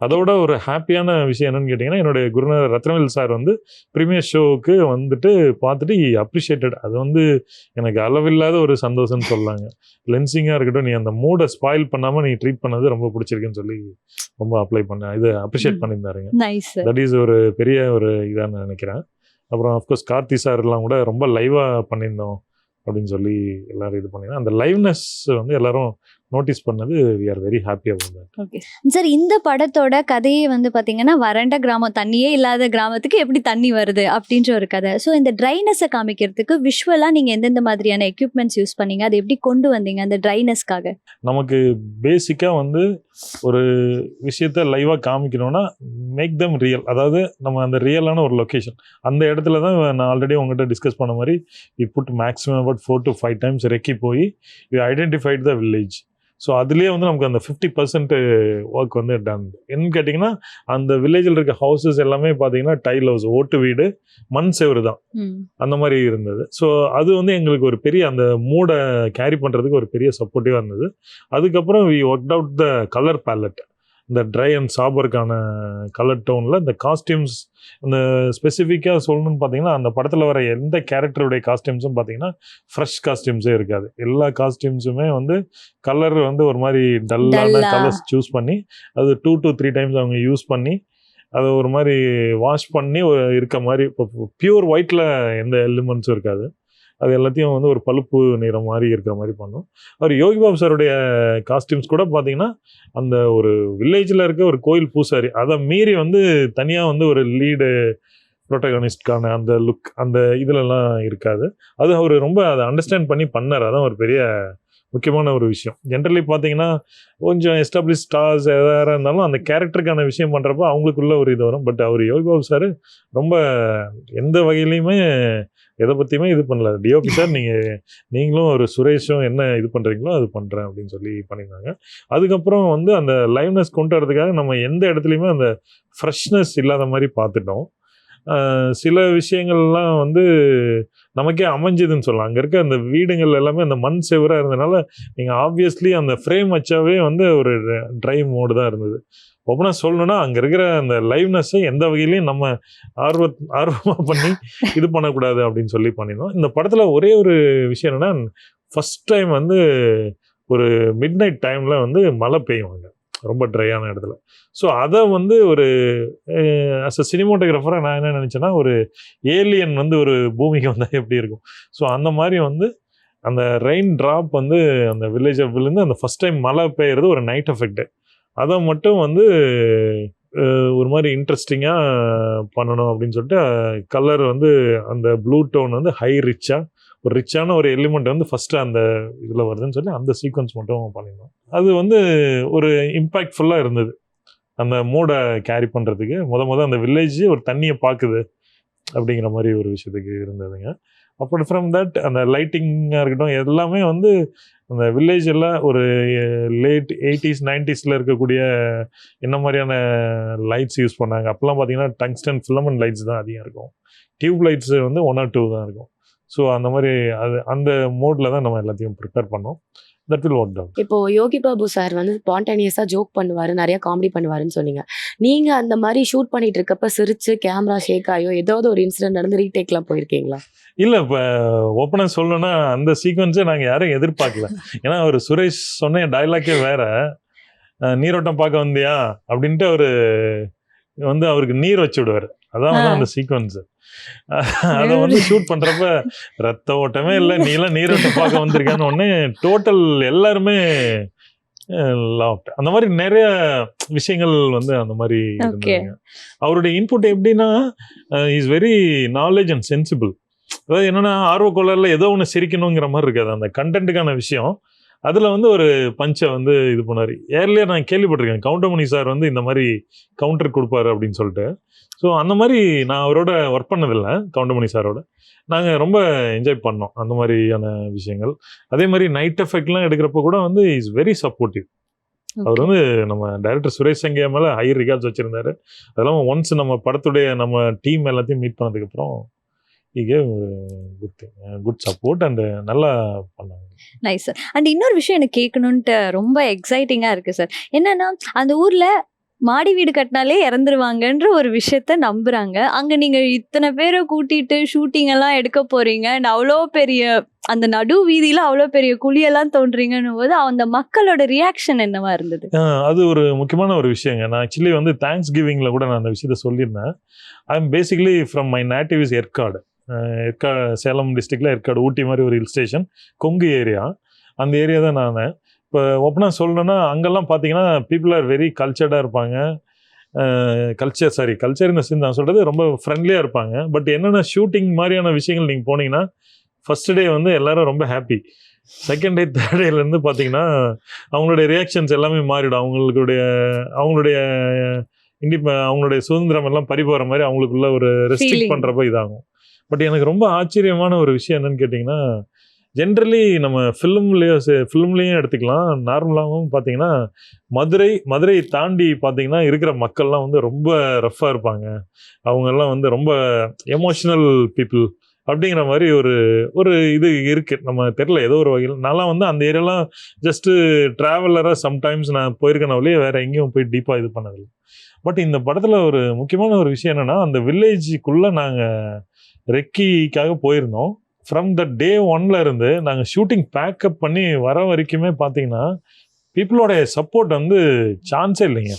அதோட ஒரு ஹாப்பியான விஷயம் என்னன்னு கேட்டிங்கன்னா, என்னுடைய குருநாதர் ரத்னவேல் சார் வந்து ப்ரீமியர் ஷோவுக்கு வந்துட்டு பார்த்துட்டு அப்ரிஷியேட்டட். அது வந்து எனக்கு அளவில்லாத ஒரு சந்தோஷம்னு சொல்லாங்க. லென்சிங்காக இருக்கட்டும், நீ அந்த மூடை ஸ்பாயில் பண்ணாமல் நீ ட்ரீட் பண்ணது ரொம்ப பிடிச்சிருக்குன்னு சொல்லி ரொம்ப அப்ரிஷியேட் பண்ணியிருந்தாருங்க. தட் இஸ் ஒரு பெரிய ஒரு இதாக நினைக்கிறேன். அப்புறம் அஃப்கோர்ஸ் கார்த்தி சார்லாம் கூட ரொம்ப லைவாக பண்ணியிருந்தோம் அப்படின்னு சொல்லி எல்லாரும் இது பண்ணியிருந்தோம். அந்த லைவ்னஸ் வந்து எல்லாரும் நோட்டீஸ் பண்ணது we are very happy about that. Okay sir, இந்த படத்தோட கதையே வந்து பார்த்தீங்கன்னா வறண்ட கிராமம், தண்ணியே இல்லாத கிராமத்துக்கு எப்படி தண்ணி வருது அப்படின்ற ஒரு கதை. ஸோ இந்த ட்ரைனஸை காமிக்கிறதுக்கு விஷுவலாக நீங்கள் எந்தெந்த மாதிரியான எக்யூப்மெண்ட்ஸ் யூஸ் பண்ணீங்க, அதை எப்படி கொண்டு வந்தீங்க அந்த ட்ரைனஸ்க்காக? நமக்கு பேசிக்காக வந்து ஒரு விஷயத்த லைவாக காமிக்கணும்னா மேக் தம் ரியல். அதாவது நம்ம அந்த ரியலான ஒரு லொக்கேஷன் அந்த இடத்துல தான் நான் ஆல்ரெடி உங்கள்கிட்ட டிஸ்கஸ் பண்ண மாதிரி we put maximum about 4 to 5 times recce போய் we identified the village. So அதுலேயே வந்து நமக்கு அந்த 50% ஒர்க் வந்து டன். என்னன்னு கேட்டிங்கன்னா அந்த வில்லேஜில் இருக்க ஹவுசஸ் எல்லாமே பார்த்தீங்கன்னா டைல் ஹவுஸ், ஓட்டு வீடு, மண் செவரு தான் அந்த மாதிரி இருந்தது. ஸோ அது வந்து எங்களுக்கு ஒரு பெரிய அந்த மூடை கேரி பண்ணுறதுக்கு ஒரு பெரிய சப்போர்ட்டிவாக இருந்தது. அதுக்கப்புறம் we work out the colour palette, இந்த ட்ரை அண்ட் சாபருக்கான கலர் டோனில் இந்த காஸ்டியூம்ஸ். இந்த ஸ்பெசிஃபிக்காக சொல்லணும்னு பார்த்தீங்கன்னா அந்த படத்தில் வர எந்த கேரக்டருடைய காஸ்டியூம்ஸும் பார்த்தீங்கன்னா ஃப்ரெஷ் காஸ்டியூம்ஸே இருக்காது. எல்லா காஸ்டியூம்ஸுமே வந்து கலர் வந்து ஒரு மாதிரி டல்லான கலர்ஸ் சூஸ் பண்ணி அது 2 to 3 times அவங்க யூஸ் பண்ணி அதை ஒரு மாதிரி வாஷ் பண்ணி இருக்க மாதிரி. இப்போ பியூர் ஒயிட்டில் எந்த எலிமெண்ட்ஸும் இருக்காது, அது எல்லாத்தையும் வந்து ஒரு பழுப்பு நிறம் மாதிரி இருக்கிற மாதிரி பண்ணோம். அவர் யோகி பாபு சாருடைய காஸ்டியூம்ஸ் கூட பார்த்தீங்கன்னா அந்த ஒரு வில்லேஜில் இருக்க ஒரு கோயில் பூசாரி அதை மீறி வந்து தனியாக வந்து ஒரு லீடு ப்ரோட்டகனிஸ்ட்கான அந்த லுக் அந்த இதிலெல்லாம் இருக்காது. அது அவர் ரொம்ப அதை அண்டர்ஸ்டாண்ட் பண்ணி பண்ணார். அதான் ஒரு பெரிய முக்கியமான ஒரு விஷயம். ஜென்ரலி பார்த்தீங்கன்னா கொஞ்சம் எஸ்டாப்ளிஷ் ஸ்டார்ஸ் எதாவது இருந்தாலும் அந்த கேரக்டருக்கான விஷயம் பண்ணுறப்போ அவங்களுக்குள்ள ஒரு இது வரும். பட் அவர் யோகி பாபு சார் ரொம்ப எந்த வகையிலையுமே எதை பற்றியுமே இது பண்ணல. டிஓபி சார் நீங்களும் ஒரு சுரேஷும் என்ன இது பண்ணுறீங்களோ அது பண்ணுறேன் அப்படின்னு சொல்லி பண்ணியிருந்தாங்க. அதுக்கப்புறம் வந்து அந்த லைவ்னஸ் கொண்டு வரதுக்காக நம்ம எந்த இடத்துலையுமே அந்த ஃப்ரெஷ்னஸ் இல்லாத மாதிரி பார்த்துட்டோம். சில விஷயங்கள்லாம் வந்து நமக்கே அமைஞ்சதுன்னு சொல்லலாம். அங்கே இருக்க அந்த வீடுகள் எல்லாமே அந்த மண் செவராக இருந்ததுனால நீங்கள் ஆப்வியஸ்லி அந்த ஃப்ரேம் வச்சாவே வந்து ஒரு ட்ரை மோடு தான் இருந்தது. ஓப்பனாக சொல்லணும்னா அங்கே இருக்கிற அந்த லைவ்னஸ்ஸை எந்த வகையிலையும் நம்ம ஆர்வமாக பண்ணி இது பண்ணக்கூடாது அப்படின்னு சொல்லி பண்ணியிருந்தோம். இந்த படத்தில் ஒரே ஒரு விஷயம் என்னென்னா, ஃபஸ்ட் டைம் வந்து ஒரு மிட் நைட் டைமில் வந்து மழை பெய்யும் அங்கே ரொம்ப ட்ரையான இடத்துல. ஸோ அதை வந்து ஒரு அஸ் அ சினிமோட்டோகிராஃபராக நான் என்ன நினச்சேன்னா, ஒரு ஏலியன் வந்து ஒரு பூமிக்கு வந்தால் எப்படி இருக்கும், ஸோ அந்த மாதிரி வந்து அந்த ரெயின் ட்ராப் வந்து அந்த வில்லேஜ் விழுந்து அந்த ஃபஸ்ட் டைம் மழை பெய்யறது ஒரு நைட் எஃபெக்ட். அதை மட்டும் வந்து ஒரு மாதிரி இன்ட்ரெஸ்டிங்காக பண்ணணும் அப்படின்னு சொல்லிட்டு கலர் வந்து அந்த ப்ளூ டோன் வந்து ஹை ரிச்சாக ஒரு ரிச்சான ஒரு எலிமெண்ட் வந்து ஃபஸ்ட்டு அந்த இதில் வருதுன்னு சொல்லி அந்த சீக்வன்ஸ் மட்டும் பண்ணியிருந்தோம். அது வந்து ஒரு இம்பேக்ட்ஃபுல்லாக இருந்தது அந்த மூடை கேரி பண்ணுறதுக்கு. அந்த வில்லேஜ் ஒரு தண்ணியை பார்க்குது அப்படிங்கிற மாதிரி ஒரு விஷயத்துக்கு இருந்ததுங்க. அப்புறம் ஃப்ரம் தட் அந்த லைட்டிங்காக இருக்கட்டும் எல்லாமே வந்து அந்த வில்லேஜில் ஒரு லேட் 80s 90s இருக்கக்கூடிய என்ன மாதிரியான லைட்ஸ் யூஸ் பண்ணாங்க. அப்போல்லாம் பார்த்தீங்கன்னா டங்ஸ்டன் ஃபிலமெண்ட் லைட்ஸ் தான் அதிகம் இருக்கும். டியூப் லைட்ஸ் வந்து 1 or 2 தான் இருக்கும். ஸோ அந்த மாதிரி அது அந்த மோடில் தான் நம்ம எல்லாத்தையும் ப்ரிப்பேர் பண்ணோம். That will work out. இப்போ யோகி பாபு சார் வந்து ஸ்பான்டேனியஸாக ஜோக் பண்ணுவார், நிறைய காமெடி பண்ணுவாருன்னு சொன்னீங்க. நீங்கள் அந்த மாதிரி ஷூட் பண்ணிட்டு இருக்கப்ப சிரிச்சு கேமரா ஷேக் ஆகியோ ஏதாவது ஒரு இன்சிடென்ட் நடந்து ரீடேக்லாம் போயிருக்கீங்களா? இல்லை, இப்போ ஓப்பனாக சொல்லணும்னா அந்த சீக்வன்ஸை நாங்கள் யாரும் எதிர்பார்க்கல. ஏன்னா அவர் சுரேஷ் சொன்ன டைலாக்கே வேற, நீரோட்டம் பார்க்க வந்தியா அப்படின்ட்டு அவர் வந்து அவருக்கு நீர் வச்சு விடுவார். அதான் வந்து அந்த சீக்வன்ஸு. அதை வந்து ஷூட் பண்ணுறப்ப ரத்த ஓட்டமே இல்லை, நீலாம் நீரோட்டம் பார்க்க வந்திருக்கான்னு ஒன்று டோட்டல் எல்லாருமே லாஃப்ட். அந்த மாதிரி நிறைய விஷயங்கள் வந்து அந்த மாதிரி இருந்தாங்க. அவருடைய இன்புட் எப்படின்னா is very knowledge and sensible. அதாவது என்னன்னா ஆர்வக்கோளரில் ஏதோ ஒன்று சிரிக்கணுங்கிற மாதிரி இருக்காது அந்த கண்டென்ட்டுக்கான விஷயம். அதில் வந்து ஒரு பஞ்சை வந்து இது பண்ணார். ஏர்லியர் நான் கேள்விப்பட்டிருக்கேன் கவுண்டமணி சார் வந்து இந்த மாதிரி கவுண்டர் கொடுப்பாரு அப்படின்னு சொல்லிட்டு. ஸோ அந்த மாதிரி நான் அவரோட ஒர்க் பண்ணதில்லை, கவுண்டமணி சாரோட. நாங்கள் ரொம்ப என்ஜாய் பண்ணோம் அந்த மாதிரியான விஷயங்கள். அதே மாதிரி நைட் எஃபெக்ட்லாம் எடுக்கிறப்ப கூட வந்து இஸ் வெரி சப்போர்ட்டிவ். அவர் வந்து நம்ம டைரக்டர் சுரேஷ் சங்கியா மேலே ஹை ரிகார்ட்ஸ் வச்சுருந்தாரு. அதெல்லாம் ஒன்ஸ் நம்ம படத்துடைய நம்ம டீம் எல்லாத்தையும் மீட் பண்ணதுக்கப்புறம் குட் சப்போர்ட் அண்ட் நல்லா பண்ணாங்க. Nice sir. அண்ட் இன்னொரு விஷயம் எனக்கு கேட்கணுன்ட்டு ரொம்ப எக்ஸைட்டிங்காக இருக்குது சார். என்னன்னா அந்த ஊரில் மாடி வீடு கட்டினாலே இறந்துருவாங்கன்ற ஒரு விஷயத்த நம்புறாங்க. அங்க நீங்க இத்தனை பேரை கூட்டிட்டு ஷூட்டிங் எல்லாம் எடுக்க போறீங்க. அண்ட் அவ்வளோ பெரிய அந்த நடு வீதியில அவ்வளோ பெரிய குழியெல்லாம் தோன்றீங்கன்னும் போது அந்த மக்களோட ரியாக்ஷன் என்னவா இருந்தது? அது ஒரு முக்கியமான ஒரு விஷயங்க. நான் ஆக்சுவலி வந்து தேங்க்ஸ் கிவிங்ல கூட நான் அந்த விஷயத்த சொல்லியிருந்தேன். I am basically from my native is Yercaud. Salem டிஸ்ட்ரிக்ட்ல ஏற்காடு, ஊட்டி மாதிரி ஒரு ஹில் ஸ்டேஷன், கொங்கு ஏரியா. அந்த ஏரியா தான் நான். இப்போ ஓப்பனாக சொல்லணும்னா அங்கெல்லாம் பார்த்தீங்கன்னா பீப்புள் ஆர் வெரி கல்ச்சர்டாக இருப்பாங்க. கல்ச்சர் இந்த சென்ஸ் நான் சொல்கிறது ரொம்ப ஃப்ரெண்ட்லியாக இருப்பாங்க. பட் என்னென்ன ஷூட்டிங் மாதிரியான விஷயங்கள் நீங்கள் போனீங்கன்னா ஃபர்ஸ்ட் டே வந்து எல்லாரும் ரொம்ப ஹாப்பி. செகண்ட் டே தேர்ட் டேலேருந்து பார்த்தீங்கன்னா அவங்களுடைய ரியாக்ஷன்ஸ் எல்லாமே மாறிடும். அவங்களுடைய அவங்களுடைய சுதந்திரம் எல்லாம் பறி போகிற மாதிரி அவங்களுக்குள்ள ஒரு ரெஸ்ட்ரிக்ட் பண்ணுறப்ப இதாகும். பட் எனக்கு ரொம்ப ஆச்சரியமான ஒரு விஷயம் என்னன்னு கேட்டிங்கன்னா, ஜென்ரலி நம்ம ஃபிலிம்லேயும் எடுத்துக்கலாம், நார்மலாகவும் பார்த்தீங்கன்னா மதுரை தாண்டி பார்த்தீங்கன்னா இருக்கிற மக்கள்லாம் வந்து ரொம்ப ரஃப்பாக இருப்பாங்க. அவங்கெல்லாம் வந்து ரொம்ப எமோஷ்னல் பீப்புள் அப்படிங்கிற மாதிரி ஒரு இது இருக்குது. நம்ம தெரில ஏதோ ஒரு வகையில். நான்லாம் வந்து அந்த ஏரியாலாம் ஜஸ்ட்டு ட்ராவலராக சம்டைம்ஸ் நான் போயிருக்கேனாலே வேறு எங்கேயும் போய் டீப்பாக இது பண்ணதில்லை. பட் இந்த படத்தில் ஒரு முக்கியமான ஒரு விஷயம் என்னென்னா, அந்த வில்லேஜுக்குள்ளே நாங்கள் ரெக்கிக்காக போயிருந்தோம். ஃப்ரம் த டே ஒன்ல இருந்து நாங்கள் ஷூட்டிங் பேக்கப் பண்ணி வர வரைக்குமே பார்த்தீங்கன்னா பீப்புளோட சப்போர்ட் வந்து சான்ஸே இல்லைங்க.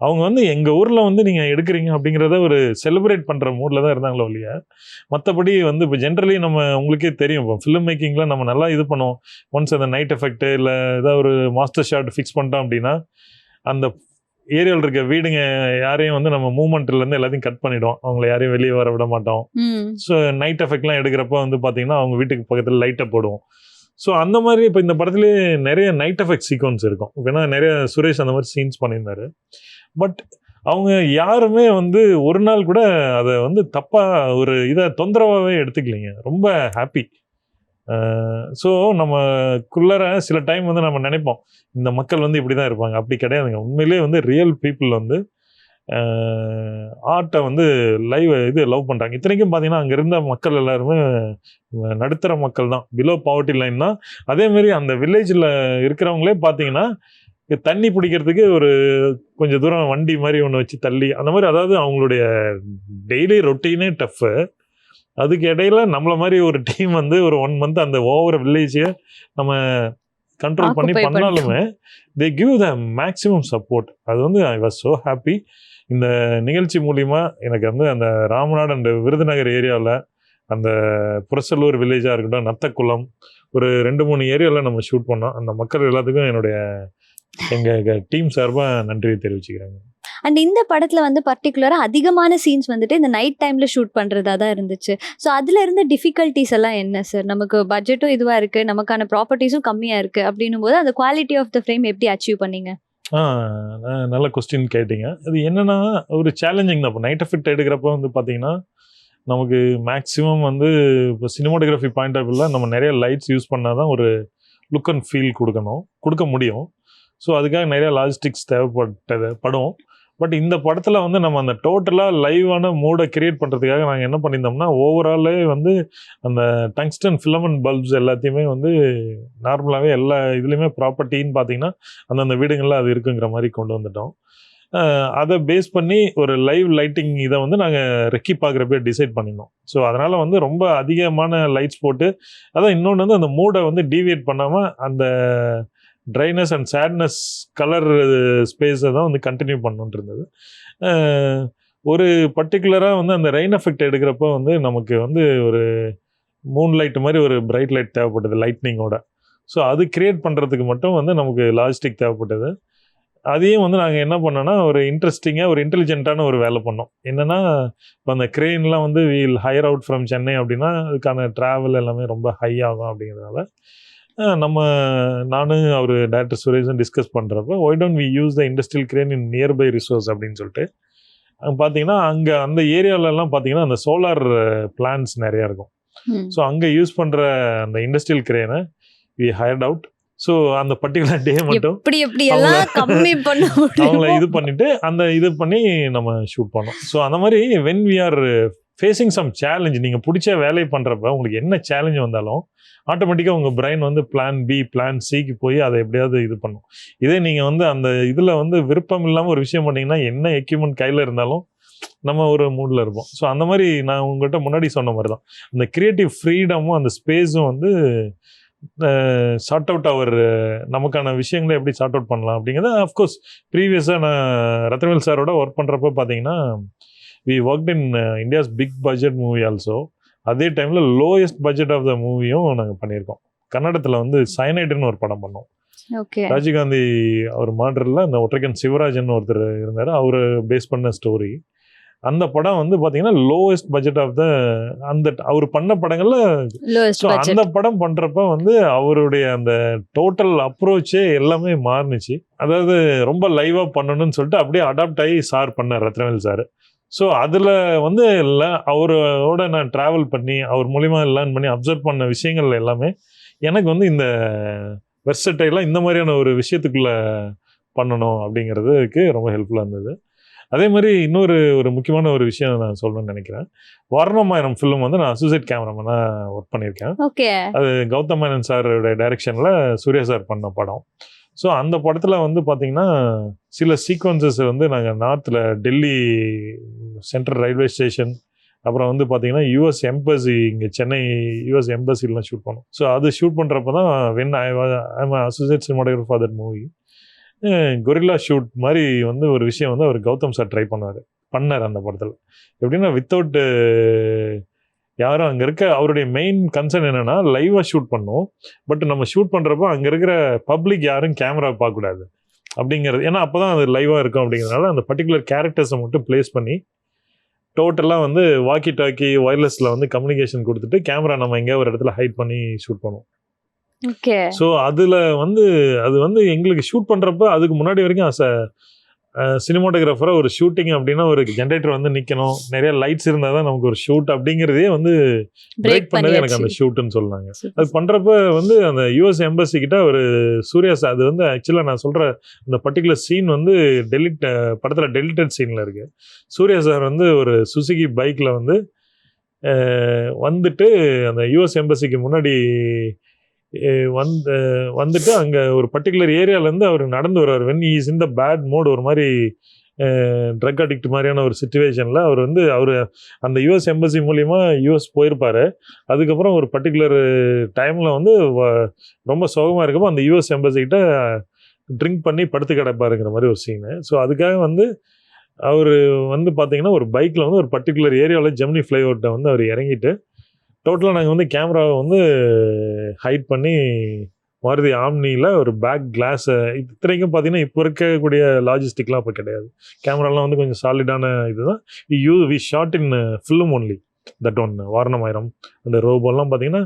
அவங்க வந்து எங்கள் ஊரில் வந்து நீங்கள் எடுக்கிறீங்க அப்படிங்கிறத ஒரு செலிப்ரேட் பண்ணுற மூடில் தான் இருந்தாங்களோ இல்லையா. மற்றபடி வந்து இப்போ ஜென்ரலி நம்ம உங்களுக்கே தெரியும், இப்போ ஃபிலிம் மேக்கிங்கில் நம்ம நல்லா இது பண்ணுவோம். ஒன்ஸ் அந்த நைட் எஃபெக்ட் இல்லை ஏதாவது ஒரு மாஸ்டர் ஷாட் ஃபிக்ஸ் பண்ணிட்டோம் அப்படின்னா அந்த ஏரியாவில் இருக்க வீடுங்க யாரையும் வந்து நம்ம மூவ்மெண்ட்லேருந்து எல்லாத்தையும் கட் பண்ணிவிடுவோம். அவங்கள யாரையும் வெளியே வர விட மாட்டோம். ஸோ நைட் எஃபெக்ட்லாம் எடுக்கிறப்ப வந்து பார்த்தீங்கன்னா அவங்க வீட்டுக்கு பக்கத்தில் லைட்டை போடுவோம். ஸோ அந்த மாதிரி இப்போ இந்த படத்துலேயே நிறைய நைட் எஃபெக்ட் சீக்வன்ஸ் இருக்கும். ஏன்னா நிறைய சுரேஷ் அந்த மாதிரி சீன்ஸ் பண்ணியிருந்தாரு. பட் அவங்க யாருமே வந்து ஒரு நாள் கூட அதை வந்து தப்பாக ஒரு இதை தொந்தரவாகவே எடுத்துக்கலைங்க. ரொம்ப ஹாப்பி. ஸோ நமக்குள்ளார சில டைம் வந்து நம்ம நினைப்போம் இந்த மக்கள் வந்து இப்படி தான் இருப்பாங்க. அப்படி கிடையாதுங்க. உண்மையிலேயே வந்து ரியல் பீப்புள் வந்து ஆர்ட்டை வந்து லவ் பண்ணுறாங்க. இத்தனைக்கும் பார்த்தீங்கன்னா அங்கே இருந்த மக்கள் எல்லாருமே நடுத்தர மக்கள் தான், பிலோ பாவர்ட்டி லைன் தான். அதேமாரி அந்த வில்லேஜில் இருக்கிறவங்களே பார்த்தீங்கன்னா தண்ணி பிடிக்கிறதுக்கு ஒரு கொஞ்சம் தூரம் வண்டி மாதிரி ஒன்று வச்சு தள்ளி அந்த மாதிரி, அதாவது அவங்களுடைய டெய்லி ரொட்டீனே டஃப்பு. அதுக்கு இடையில நம்மள மாதிரி ஒரு டீம் வந்து ஒரு 1 month அந்த ஓவர் வில்லேஜை நம்ம கண்ட்ரோல் பண்ணி பண்ணாலுமே they give the maximum support. அது வந்து ஐ வாஸ் ஸோ ஹாப்பி. இந்த நிகழ்ச்சி மூலிமா எனக்கு வந்து அந்த ராமநாடு அண்ட் விருதுநகர் ஏரியாவில் அந்த புரசலூர் வில்லேஜாக இருக்கட்டும், நத்தக்குளம், ஒரு 2-3 ஏரியாவில் நம்ம ஷூட் பண்ணோம். அந்த மக்கள் எல்லாத்துக்கும் என்னுடைய எங்கள் டீம் சார்பாக நன்றி தெரிவிச்சுக்கிறாங்க. அண்ட் இந்த படத்தில் வந்து பர்டிகுலராக அதிகமான சீன்ஸ் வந்துட்டு இந்த நைட் டைமில் ஷூட் பண்ணுறதா தான் இருந்துச்சு. ஸோ அதில் இருந்த டிஃபிகல்ட்டிஸ் எல்லாம் என்ன சார்? நமக்கு பட்ஜெட்டும் இதுவாக இருக்குது, நமக்கான ப்ராப்பர்ட்டிஸும் கம்மியாக இருக்குது அப்படின்னும் போது அந்த குவாலிட்டி ஆஃப் த ஃப்ரேம் எப்படி அச்சீவ் பண்ணீங்க? நல்ல கொஸ்டின் கேட்டிங்க. அது என்னென்னா ஒரு சேலஞ்சிங் தான். இப்போ நைட் எஃபெக்ட் எடுக்கிறப்ப வந்து பார்த்தீங்கன்னா நமக்கு மேக்ஸிமம் வந்து இப்போ சினிமாட்டோகிராஃபி பாயிண்ட் ஆஃப் வியூவில் நம்ம நிறைய லைட்ஸ் யூஸ் பண்ணால் தான் ஒரு லுக் அண்ட் ஃபீல் கொடுக்க முடியும். ஸோ அதுக்காக நிறைய லாஜிஸ்டிக்ஸ் தேவைப்படும். பட் இந்த படத்தில் வந்து நம்ம அந்த டோட்டலாக லைவான மூடை கிரியேட் பண்ணுறதுக்காக நாங்கள் என்ன பண்ணியிருந்தோம்னா, ஓவராலே வந்து அந்த டங்ஸ்டன் ஃபிலமெண்ட் பல்ப்ஸ் எல்லாத்தையுமே வந்து நார்மலாகவே எல்லா இதுலேயுமே ப்ராப்பர்ட்டின்னு பார்த்தீங்கன்னா அந்தந்த வீடுகளில் அது இருக்குங்கிற மாதிரி கொண்டு வந்துட்டோம். அதை பேஸ் பண்ணி ஒரு லைவ் லைட்டிங் இதை வந்து நாங்கள் ரெக்கி பார்க்குறப்பே டிசைட் பண்ணியிருந்தோம். ஸோ அதனால் வந்து ரொம்ப அதிகமான லைட்ஸ் போட்டு, அதான் இன்னொன்று வந்து அந்த மூடை வந்து டீவியேட் பண்ணாமல் அந்த ட்ரைனஸ் அண்ட் சேட்னஸ் கலர் ஸ்பேஸை தான் வந்து கண்டினியூ பண்ணணுன்ட்டு இருந்தது. ஒரு பர்டிகுலராக வந்து அந்த ரெயின் எஃபெக்ட் எடுக்கிறப்போ வந்து நமக்கு வந்து ஒரு மூன் லைட் மாதிரி ஒரு பிரைட் லைட் தேவைப்பட்டது லைட்னிங்கோட. ஸோ அது கிரியேட் பண்ணுறதுக்கு மட்டும் வந்து நமக்கு லாஜிஸ்டிக் தேவைப்பட்டது. அதையும் வந்து நாங்கள் என்ன பண்ணோன்னா ஒரு இன்ட்ரெஸ்டிங்காக ஒரு இன்டெலிஜென்ட்டான ஒரு வேலை பண்ணோம். என்னென்னா இப்போ அந்த க்ரெயின்லாம் வந்து we'll hire out from Chennai அப்படின்னா அதுக்கான ட்ராவல் எல்லாமே ரொம்ப ஹை ஆகும். அப்படிங்கிறதுனால நானும் அவர் டைரக்டர் சுரேஷன் டிஸ்கஸ் பண்ணுறப்ப why don't we use the industrial crane in nearby resource அப்படின்னு சொல்லிட்டு பார்த்தீங்கன்னா அங்கே அந்த ஏரியாவிலலாம் பார்த்தீங்கன்னா அந்த சோலார் பிளான்ஸ் நிறையா இருக்கும். ஸோ அங்கே யூஸ் பண்ணுற அந்த இண்டஸ்ட்ரியல் கிரேனை வி ஹையர்ட் அவுட். ஸோ அந்த பர்டிகுலர் டே மட்டும் அவங்கள இது பண்ணிட்டு அந்த இது பண்ணி நம்ம ஷூட் பண்ணோம். ஸோ அந்த மாதிரி when we are facing some challenge. நீங்கள் பிடிச்ச வேலையை பண்ணுறப்ப உங்களுக்கு என்ன சேலஞ்ச் வந்தாலும் ஆட்டோமேட்டிக்காக உங்கள் பிரெயின் வந்து பிளான் பி பிளான் சிக்கு போய் அதை எப்படியாவது இது பண்ணும். இதே நீங்கள் வந்து அந்த இதில் வந்து விருப்பம் இல்லாமல் ஒரு விஷயம் பண்ணிங்கன்னா என்ன எக்யூப்மெண்ட் கையில் இருந்தாலும் நம்ம ஒரு மூடில் இருப்போம். ஸோ அந்த மாதிரி நான் உங்கள்கிட்ட முன்னாடி சொன்ன மாதிரி தான் அந்த கிரியேட்டிவ் ஃப்ரீடமும் அந்த ஸ்பேஸும் வந்து சார்ட் அவுட் அவர் நமக்கான விஷயங்களை எப்படி சார்ட் அவுட் பண்ணலாம் அப்படிங்கிறத அஃப்கோர்ஸ் ப்ரீவியஸாக நான் ரத்னவேல் சாரோட ஒர்க் பண்ணுறப்ப பார்த்தீங்கன்னா we work in India's big budget movie also. அதே டைமில் லோயஸ்ட் பட்ஜெட் ஆஃப் த மூவியும் நாங்கள் பண்ணியிருக்கோம். கன்னடத்தில் வந்து சைனைடுன்னு ஒரு படம் பண்ணோம். ராஜீவ்காந்தி அவர் மாடரில் அந்த ஒற்றைக்கன் சிவராஜன் ஒருத்தர் இருந்தார், அவர் பேஸ் பண்ண ஸ்டோரி. அந்த படம் வந்து பார்த்தீங்கன்னா லோவஸ்ட் பட்ஜெட் ஆஃப் த அந்த அவர் பண்ண படங்கள்ல. ஸோ அந்த படம் பண்ணுறப்ப வந்து அவருடைய அந்த டோட்டல் அப்ரோச்சே எல்லாமே மாறுனுச்சு. அதாவது ரொம்ப லைவாக பண்ணணும்னு சொல்லிட்டு அப்படியே அடாப்ட் ஆகி சார் பண்ணார் ரத்னவேல் சார். ஸோ அதில் வந்து அவரோட நான் ட்ராவல் பண்ணி அவர் மூலிமா லேர்ன் பண்ணி அப்சர்வ் பண்ண விஷயங்கள் எல்லாமே எனக்கு வந்து இந்த வெர்சட்டைலாம் இந்த மாதிரியான ஒரு விஷயத்துக்குள்ளே பண்ணணும் அப்படிங்கிறதுக்கு ரொம்ப ஹெல்ப்ஃபுல்லாக இருந்தது. அதே மாதிரி இன்னொரு முக்கியமான ஒரு விஷயம் நான் சொல்லணும்னு நினைக்கிறேன். வாரணமாயிரம் ஃபிலிம் வந்து நான் அசோசியேட் கேமராமேனாக ஒர்க் பண்ணியிருக்கேன். அது கௌதம் மேனன் சாரோட டைரக்ஷனில் சூர்யா சார் பண்ண படம். ஸோ அந்த படத்தில் வந்து பார்த்திங்கன்னா சில சீக்வன்சஸ் வந்து நாங்கள் நார்த்தில் டெல்லி சென்ட்ரல் ரயில்வே ஸ்டேஷன், அப்புறம் வந்து பார்த்தீங்கன்னா யூஎஸ் எம்பசி, இங்கே சென்னை யூஎஸ் எம்பசிலாம் ஷூட் பண்ணோம். ஸோ அது ஷூட் பண்ணுறப்ப தான் when I'm associate cinematographer for that movie. Guerrilla shoot மாதிரி வந்து ஒரு விஷயம் வந்து அவர் கௌதம் சார் பண்ணார் அந்த படத்தில். எப்படின்னா வித்தவுட் யாரும் அங்கே இருக்க அவருடைய மெயின் கன்சர்ன் என்னென்னா லைவாக ஷூட் பண்ணோம். பட் நம்ம ஷூட் பண்ணுறப்போ அங்கே இருக்கிற பப்ளிக் யாரும் கேமரா பார்க்கக்கூடாது அப்படிங்கிறது. ஏன்னா அப்போ தான் அது லைவாக இருக்கும் அப்படிங்கிறதுனால அந்த பர்டிகுலர் கேரக்டர்ஸை மட்டும் பிளேஸ் பண்ணி டோட்டலாக வந்து வாக்கி டாக்கி ஒயர்லெஸில் வந்து கம்யூனிகேஷன் கொடுத்துட்டு கேமரா நம்ம எங்கேயா ஒரு இடத்துல ஹைட் பண்ணி ஷூட் பண்ணுவோம். ஸோ அதில் வந்து அது வந்து எங்களுக்கு ஷூட் பண்ணுறப்ப அதுக்கு முன்னாடி வரைக்கும் அஸ் சினிமாட்டோகிராஃபராக ஒரு ஷூட்டிங் அப்படின்னா ஒரு ஜென்ரேட்டர் வந்து நிற்கணும், நிறைய லைட்ஸ் இருந்தால் தான் நமக்கு ஒரு ஷூட் அப்படிங்கிறதே வந்து பிரேக் பண்ணது எனக்கு அந்த ஷூட்டுன்னு சொன்னாங்க. அது பண்ணுறப்ப வந்து அந்த யூஎஸ் எம்பசி கிட்ட ஒரு சூர்யா சார், அது வந்து ஆக்சுவலாக நான் சொல்கிற அந்த பர்டிகுலர் சீன் வந்து படத்தில் டெலிட்டட் சீனில் இருக்குது. சூர்யா சார் வந்து ஒரு சுசுகி பைக்கில் வந்து வந்துட்டு அந்த யூஎஸ் எம்பசிக்கு முன்னாடி வந்துட்டு அங்கே ஒரு பர்டிகுலர் ஏரியாவிலேருந்து அவர் நடந்து வருவார். When is in the bad mode, ஒரு மாதிரி ட்ரக் அடிக்ட் மாதிரியான ஒரு சுச்சுவேஷனில் அவர் அந்த யூஎஸ் எம்பசி மூலிமா யூஎஸ் போயிருப்பார். அதுக்கப்புறம் ஒரு பர்டிகுலர் டைமில் வந்து ரொம்ப சோகமாக இருக்கப்போ அந்த யூஎஸ் எம்பசிக்கிட்ட ட்ரிங்க் பண்ணி படுத்து கிடப்பாருங்கிற மாதிரி ஒரு சீனு. ஸோ அதுக்காக வந்து அவர் வந்து பார்த்தீங்கன்னா ஒரு பைக்கில் வந்து ஒரு பர்டிகுலர் ஏரியாவில் ஜெமினி ஃப்ளைஓவர்கிட்ட வந்து அவர் இறங்கிட்டு டோட்டலாக நாங்கள் வந்து கேமராவை வந்து ஹைட் பண்ணி மாருதி ஆம்னியில் ஒரு பேக் கிளாஸை இத்தனைக்கும் பார்த்தீங்கன்னா இப்போ இருக்கக்கூடிய லாஜிஸ்டிக்லாம் அப்போ கிடையாது. கேமராலாம் வந்து கொஞ்சம் சாலிடான இதுதான். We shot in film only that one. Vaaranam Aayiram அந்த ரோபோலாம் பார்த்தீங்கன்னா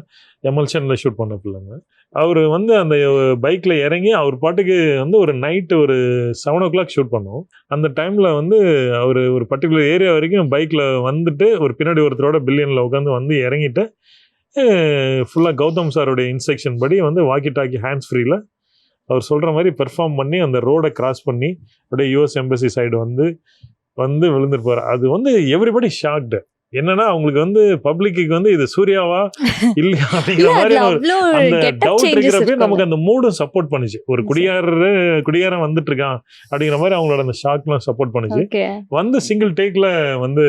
எமல்ஷனில் ஷூட் பண்ண ஃபிலிமு. அவர் வந்து அந்த பைக்கில் இறங்கி அவர் பாட்டுக்கு வந்து ஒரு நைட்டு ஒரு 7 o'clock ஷூட் பண்ணோம். அந்த டைமில் வந்து அவர் ஒரு பர்டிகுலர் ஏரியா வரைக்கும் பைக்கில் வந்துட்டு ஒரு பின்னாடி ஒருத்தரோட பில்லியனில் உட்காந்து வந்து இறங்கிட்டு ஃபுல்லாக கௌதம் சாரோடைய இன்ஸ்ட்ரக்ஷன் படி வந்து வாக்கி டாக்கி ஹேண்ட்ஸ் ஃப்ரீயில் அவர் சொல்கிற மாதிரி பெர்ஃபார்ம் பண்ணி அந்த ரோடை கிராஸ் பண்ணி அப்படியே யூஎஸ் எம்பசி சைடு வந்து விழுந்துருப்பார். அது வந்து எவ்ரிபடி ஷாக்டு. என்னன்னா அவங்களுக்கு வந்து பப்ளிக்கு வந்து இது சூர்யாவா இல்லையா அப்படிங்கிற மாதிரி அந்த டவுட் இருக்கிறப்ப நமக்கு அந்த மூடும் சப்போர்ட் பண்ணுச்சு. ஒரு குடியாரன் வந்துட்டு இருக்கான் அப்படிங்கிற மாதிரி அவங்களோட அந்த ஷாக்லாம் சப்போர்ட் பண்ணுச்சு. வந்து சிங்கிள் டேக்ல வந்து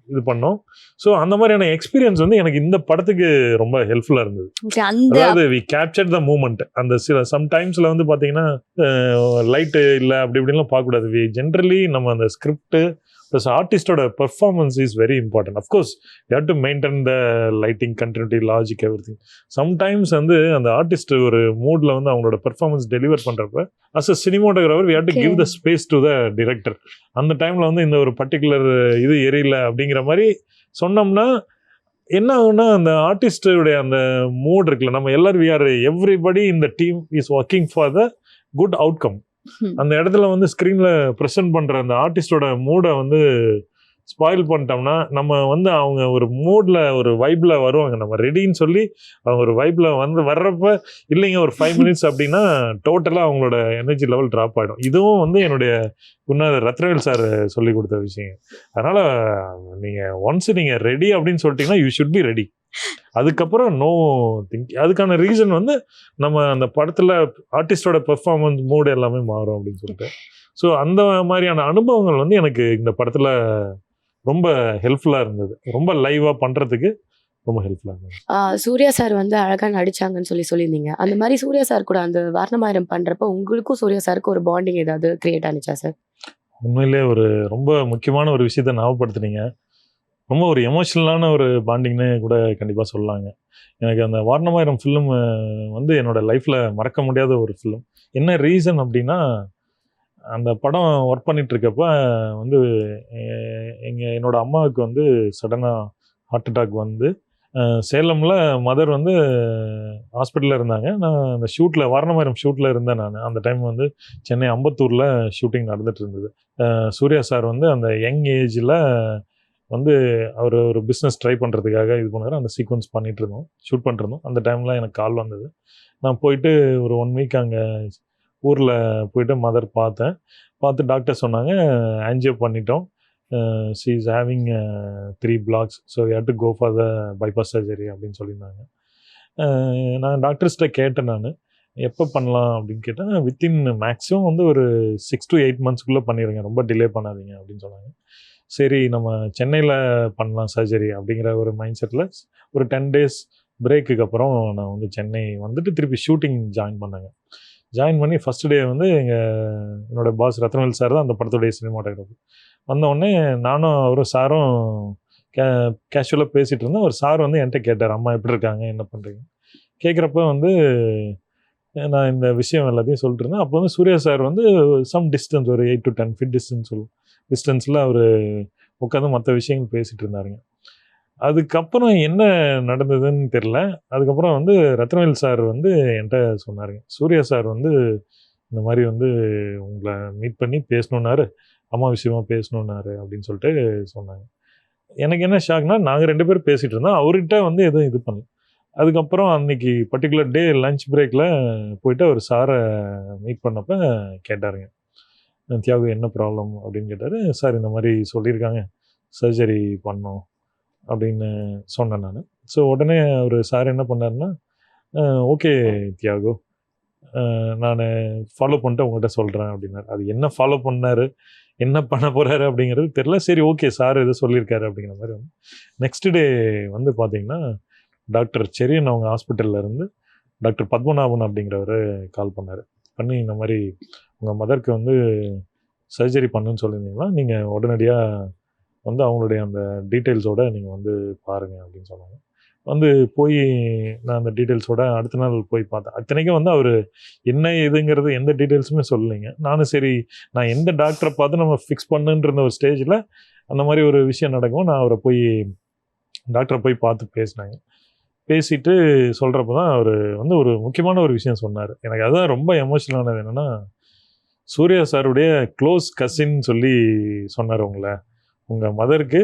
இது பண்ணோம். ஸோ அந்த மாதிரியான எக்ஸ்பீரியன்ஸ் வந்து எனக்கு இந்த படத்துக்கு ரொம்ப ஹெல்ப்ஃபுல்லாக இருந்தது. அதாவது வி கேப்சர்ட் த மூமெண்ட். அந்த சம்டைம்ஸில் வந்து பார்த்தீங்கன்னா லைட்டு இல்லை அப்படி இப்படின்லாம் பார்க்கக்கூடாது. வி ஜென்ரலி நம்ம அந்த ஸ்கிரிப்ட் ப்ளஸ் ஆர்டிஸ்டோட performance is very important. Of course you have to maintain the lighting, continuity, logic, everything. Sometimes வந்து அந்த ஆர்டிஸ்ட் ஒரு மூடில் வந்து அவங்களோட பெர்ஃபார்மன்ஸ் டெலிவர் பண்ணுறப்ப as a cinematographer we have to give the space to the director. அந்த டைமில் வந்து இந்த ஒரு பர்டிகுலர் இது எரியல அப்படிங்கிற மாதிரி சொன்னோம்னா என்ன ஆகும்னா அந்த ஆர்டிஸ்டுடைய அந்த மூட் இருக்குல்ல, நம்ம எல்லாரும் எவ்ரிபடி இந்த team is working for the good outcome. அந்த இடத்துல வந்து ஸ்க்ரீனில் ப்ரெசென்ட் பண்ணுற அந்த ஆர்டிஸ்டோட மூடை வந்து ஸ்பாயில் பண்ணிட்டோம்னா நம்ம வந்து அவங்க ஒரு மூடில் ஒரு வைப்பில் வருவாங்க, நம்ம ரெடின்னு சொல்லி அவங்க ஒரு வைப்பில் வர்றப்ப இல்லைங்க ஒரு 5 மினிட்ஸ் அப்படின்னா டோட்டலாக அவங்களோட எனர்ஜி லெவல் ட்ராப் ஆகிடும். இதுவும் வந்து என்னுடைய குருநாதர் ரத்னவேல் சார் சொல்லி கொடுத்த விஷயம். அதனால் நீங்கள் ஒன்ஸ் நீங்கள் ரெடி அப்படின்னு சொல்லிட்டீங்கன்னா யூ ஷுட் பி ரெடி. அதுக்கப்புறம் நோ திங்க். அதுக்கான ரீசன் வந்து நம்ம அந்த படத்தில் ஆர்டிஸ்டோட பெர்ஃபார்மன்ஸ் மூடு எல்லாமே மாறும் அப்படின்னு சொல்லிட்டு. ஸோ அந்த மாதிரியான அனுபவங்கள் வந்து எனக்கு இந்த படத்தில் ரொம்ப ஹெல்ப்ஃபுல்லாக இருந்தது. ரொம்ப லைவாக பண்ணுறதுக்கு ரொம்ப ஹெல்ப்ஃபுல்லாக இருந்தது. சூர்யா சார் வந்து அழகாக நடிச்சாங்கன்னு சொல்லியிருந்தீங்க. அந்த மாதிரி சூர்யா சார் கூட அந்த வாரணமாயிரம் பண்ணுறப்ப உங்களுக்கும் சூர்யா சாருக்கும் ஒரு பாண்டிங் ஏதாவது கிரியேட் ஆனிச்சா சார்? உண்மையிலே ஒரு ரொம்ப முக்கியமான ஒரு விஷயத்தை ஞாபகப்படுத்துனீங்க. ரொம்ப ஒரு எமோஷ்னலான ஒரு பாண்டிங்னு கூட கண்டிப்பாக சொல்லலாங்க. எனக்கு அந்த வாரணமாயிரம் ஃபிலிம் வந்து என்னோடய லைஃப்பில் மறக்க முடியாத ஒரு ஃபிலிம். என்ன ரீசன் அப்படின்னா, அந்த படம் ஒர்க் பண்ணிகிட்ருக்கப்ப வந்து என்னோட அம்மாவுக்கு வந்து சடனாக ஹார்ட் அட்டாக் வந்து சேலமில் மதர் வந்து ஹாஸ்பிட்டலில் இருந்தாங்க. நான் அந்த ஷூட்டில் வாரணமாயிரம் ஷூட்டில் இருந்தேன். நான் அந்த டைம் வந்து சென்னை அம்பத்தூரில் ஷூட்டிங் நடந்துகிட்டு இருந்தது. சூர்யா சார் வந்து அந்த யங் ஏஜில் வந்து அவர் ஒரு பிஸ்னஸ் ட்ரை பண்ணுறதுக்காக இது பண்ணார். அந்த சீக்வன்ஸ் பண்ணிகிட்டு இருந்தோம், ஷூட் பண்ணிருந்தோம். அந்த டைமில் எனக்கு கால் வந்தது. நான் போயிட்டு ஒரு 1 வீக் அங்கே ஊரில் போயிட்டு மதர் பார்த்து டாக்டர் சொன்னாங்க ஆன்ஜியோ பண்ணிட்டோம், she is having 3 blocks, so you have to go for the bypass surgery அப்படின்னு சொல்லியிருந்தாங்க. நான் டாக்டர்ஸ்கிட்ட கேட்டேன், நான் எப்போ பண்ணலாம் அப்படின்னு கேட்டேன். வித்தின் மேக்ஸிமம் வந்து ஒரு 6 to 8 monthsக்குள்ளே பண்ணிடுங்க, ரொம்ப டிலே பண்ணாதீங்க அப்படின்னு சொன்னாங்க. சரி நம்ம சென்னையில் பண்ணலாம் சர்ஜரி அப்படிங்கிற ஒரு மைண்ட் செட்டில் ஒரு 10 days பிரேக்குக்கு அப்புறம் நான் வந்து சென்னை வந்துட்டு திருப்பி ஷூட்டிங் ஜாயின் பண்ணேங்க. ஜாயின் பண்ணி ஃபஸ்ட் டே வந்து என்னோட பாஸ் ரத்னவேல் சார் தான் அந்த படத்துடைய சினிமாட்டோகிராஃபர். வந்தவுடனே நானும் அவரும் சாரும் கேஷுவலாக பேசிகிட்டு இருந்தேன். ஒரு சார் வந்து என்கிட்ட கேட்டார், அம்மா எப்படி இருக்காங்க, என்ன பண்ணுறீங்க கேட்குறப்ப வந்து நான் இந்த விஷயம் எல்லாத்தையும் சொல்லிட்டு இருந்தேன். அப்போ வந்து சூர்யா சார் வந்து சம் டிஸ்டன்ஸ் ஒரு 8 to 10 feet டிஸ்டன்ஸில் அவர் உட்காந்து மற்ற விஷயங்கள் பேசிகிட்டு இருந்தாருங்க. அதுக்கப்புறம் என்ன நடந்ததுன்னு தெரில. அதுக்கப்புறம் வந்து ரத்னவேல் சார் வந்து என்கிட்ட சொன்னாருங்க, சூர்யா சார் வந்து இந்த மாதிரி வந்து உங்களை மீட் பண்ணி பேசணுன்னாரு, அம்மா விஷயமா பேசணுன்னாரு அப்படின்னு சொல்லிட்டு சொன்னாங்க. எனக்கு என்ன ஷாக்னா, நாங்கள் 2 பேரும் பேசிகிட்டு இருந்தோம், அவர்கிட்ட வந்து எதுவும் இது பண்ணல. அதுக்கப்புறம் அன்றைக்கி பர்டிகுலர் டே லஞ்ச் பிரேக்கில் போயிட்டு அவர் சாரை மீட் பண்ணப்போ கேட்டாருங்க, தியாகு என்ன ப்ராப்ளம் அப்படின்னு கேட்டார். சார் இந்த மாதிரி சொல்லியிருக்காங்க, சர்ஜரி பண்ணோம் அப்படின்னு சொன்னேன் நான். ஸோ உடனே அவர் சார் என்ன பண்ணாருன்னா, ஓகே தியாகு, நான் ஃபாலோ பண்ணிட்டு உங்கள்கிட்ட சொல்கிறேன் அப்படின்னாரு. அது என்ன ஃபாலோ பண்ணார், என்ன பண்ண போகிறாரு அப்படிங்கிறது தெரில. சரி ஓகே சார் எது சொல்லியிருக்காரு அப்படிங்கிற மாதிரி வந்து நெக்ஸ்ட் டே வந்து பார்த்திங்கன்னா டாக்டர் செரியன் அவங்க ஹாஸ்பிட்டலில் இருந்து டாக்டர் பத்மநாபன் அப்படிங்கிறவர் கால் பண்ணார். பண்ணி இந்த மாதிரி உங்கள் மதருக்கு வந்து சர்ஜரி பண்ணுன்னு சொல்லியிருந்தீங்களா, நீங்கள் உடனடியாக வந்து அவங்களுடைய அந்த டீட்டெயில்ஸோடு நீங்கள் வந்து பாருங்கள் அப்படின்னு சொன்னாங்க. வந்து போய் நான் அந்த டீட்டெயில்ஸோட அடுத்த நாள் போய் பார்த்தேன். அத்தனைக்கும் வந்து அவர் என்ன இதுங்கிறது எந்த டீட்டெயில்ஸுமே சொல்லலைங்க. நானும் சரி நான் எந்த டாக்டரை பார்த்து நம்ம ஃபிக்ஸ் பண்ணுன்ற ஒரு ஸ்டேஜில் அந்த மாதிரி ஒரு விஷயம் நடக்கும். நான் அவரை போய் டாக்டரை போய் பார்த்து பேசினாங்க. பேசிட்டு சொல்கிறப்ப தான் அவர் வந்து ஒரு முக்கியமான ஒரு விஷயம் சொன்னார். எனக்கு அதுதான் ரொம்ப எமோஷனலானது. என்னென்னா, சூர்யா சாருடைய க்ளோஸ் கசின் சொல்லி சொன்னார், உங்கள் மதருக்கு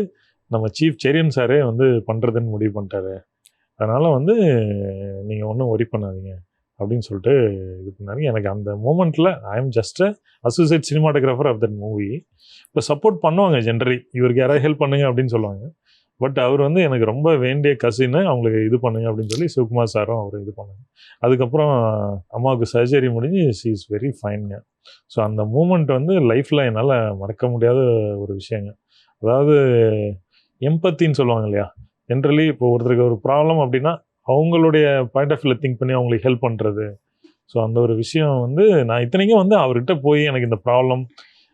நம்ம சீஃப் செரியன் சாரே வந்து பண்ணுறதுன்னு முடிவு பண்ணிட்டாரு, அதனால் வந்து நீங்கள் ஒன்றும் ஒரி பண்ணாதீங்க அப்படின்னு சொல்லிட்டு இது பண்ணாரு. எனக்கு அந்த மூமெண்ட்டில் I am just associate cinematographer of that movie. இப்போ சப்போர்ட் பண்ணுவாங்க ஜென்ரலி, இவருக்கு யாராவது ஹெல்ப் பண்ணுங்க அப்படின்னு சொல்லுவாங்க. பட் அவர் வந்து எனக்கு ரொம்ப வேண்டிய கசின்னு, அவங்களுக்கு இது பண்ணுங்க அப்படின்னு சொல்லி சிவகுமார் சாரும் அவர் இது பண்ணாங்க. அதுக்கப்புறம் அம்மாவுக்கு சர்ஜரி முடிஞ்சு ஷீ இஸ் வெரி ஃபைனுங்க. ஸோ அந்த மூமெண்ட் வந்து லைஃப்பில் என்னால் மறக்க முடியாத ஒரு விஷயங்க. அதாவது எம்பத்தின்னு சொல்லுவாங்க இல்லையா, ஜென்ரலி இப்போ ஒருத்தருக்கு ஒரு ப்ராப்ளம் அப்படின்னா அவங்களுடைய பாயிண்ட் ஆஃப் வியூவில் திங்க் பண்ணி அவங்களுக்கு ஹெல்ப் பண்ணுறது. ஸோ அந்த ஒரு விஷயம் வந்து நான் இத்தனைக்கும் வந்து அவர்கிட்ட போய் எனக்கு இந்த ப்ராப்ளம்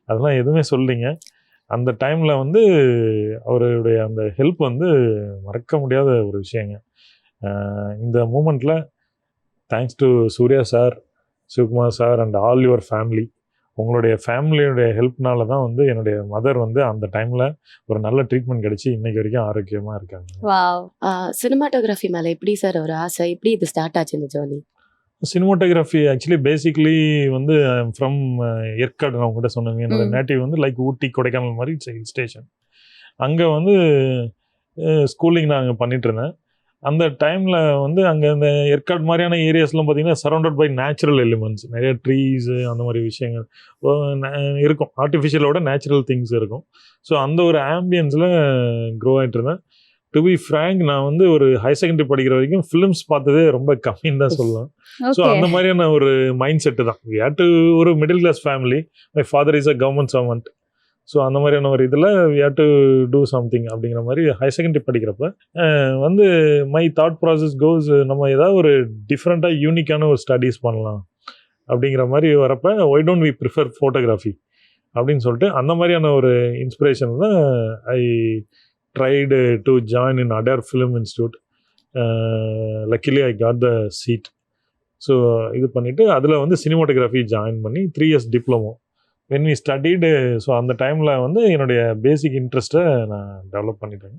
அதெல்லாம் எதுவுமே சொல்லிங்க. அந்த டைமில் வந்து அவருடைய அந்த ஹெல்ப் வந்து மறக்க முடியாத ஒரு விஷயங்க. இந்த மூமெண்ட்டில் thanks to Suriya sir, Sivakumar sir and all your family. உங்களுடைய ஃபேமிலியோடைய ஹெல்ப்னால தான் வந்து என்னுடைய மதர் வந்து அந்த டைமில் ஒரு நல்ல ட்ரீட்மெண்ட் கிடைச்சி இன்னைக்கு வரைக்கும் ஆரோக்கியமாக இருக்காங்க. சினிமாட்டோகிராஃபி மேலே எப்படி சார் ஒரு ஆசை, எப்படி இது ஸ்டார்ட் ஆச்சு இந்த ஜேர்னி? சினிமாட்டோகிராஃபி ஆக்சுவலி பேசிக்லி வந்து ஐ எம் ஃப்ரம் ஏற்காடு. நான் உங்கள்கிட்ட சொன்னேன், என்னோட நேட்டிவ் வந்து லைக் ஊட்டி கொடைக்கானல் மாதிரி ஹில் ஸ்டேஷன். அங்கே வந்து ஸ்கூலிங் நான் அங்கே பண்ணிட்டு இருந்தேன். அந்த டைமில் வந்து அங்கே இந்த ஏற்காடு மாதிரியான ஏரியாஸ்லாம் பார்த்தீங்கன்னா சரௌண்டட் பை நேச்சுரல் எலிமெண்ட்ஸ், நிறைய ட்ரீஸு அந்த மாதிரி விஷயங்கள் இருக்கும். ஆர்டிஃபிஷியலோட நேச்சுரல் திங்ஸ் இருக்கும். ஸோ அந்த ஒரு ஆம்பியன்ஸில் க்ரோ ஆகிட்டு இருந்தேன். டு பி ஃப்ரேங்க், நான் வந்து ஒரு ஹையர் செகண்டரி படிக்கிற வரைக்கும் ஃபிலிம்ஸ் பார்த்ததே ரொம்ப கம்மின்னு தான் சொல்லலாம். ஸோ அந்த மாதிரியான ஒரு மைண்ட் செட்டு தான். வி ஹேட் டு, ஒரு middle class family, my father is a government servant. So அந்த மாதிரியான ஒரு இதில் we had to do something அப்படிங்கிற மாதிரி ஹையர் செகண்டரி படிக்கிறப்ப வந்து மை தாட் ப்ராசஸ் கோஸ், நம்ம ஏதாவது ஒரு டிஃப்ரெண்ட்டாக யூனிக்கான ஒரு ஸ்டடீஸ் பண்ணலாம் அப்படிங்கிற மாதிரி வரப்போ why don't we prefer photography அப்படின்னு சொல்லிட்டு அந்த மாதிரியான ஒரு இன்ஸ்பிரேஷன் தான் I tried to join in Adyar film institute. Luckily I got the seat. So இது பண்ணிவிட்டு அதில் வந்து சினிமாட்டோகிராஃபி ஜாயின் பண்ணி 3 years diploma when we studied. So அந்த டைமில் வந்து என்னுடைய பேசிக் இன்ட்ரெஸ்ட்டை நான் டெவலப் பண்ணிட்டேன்.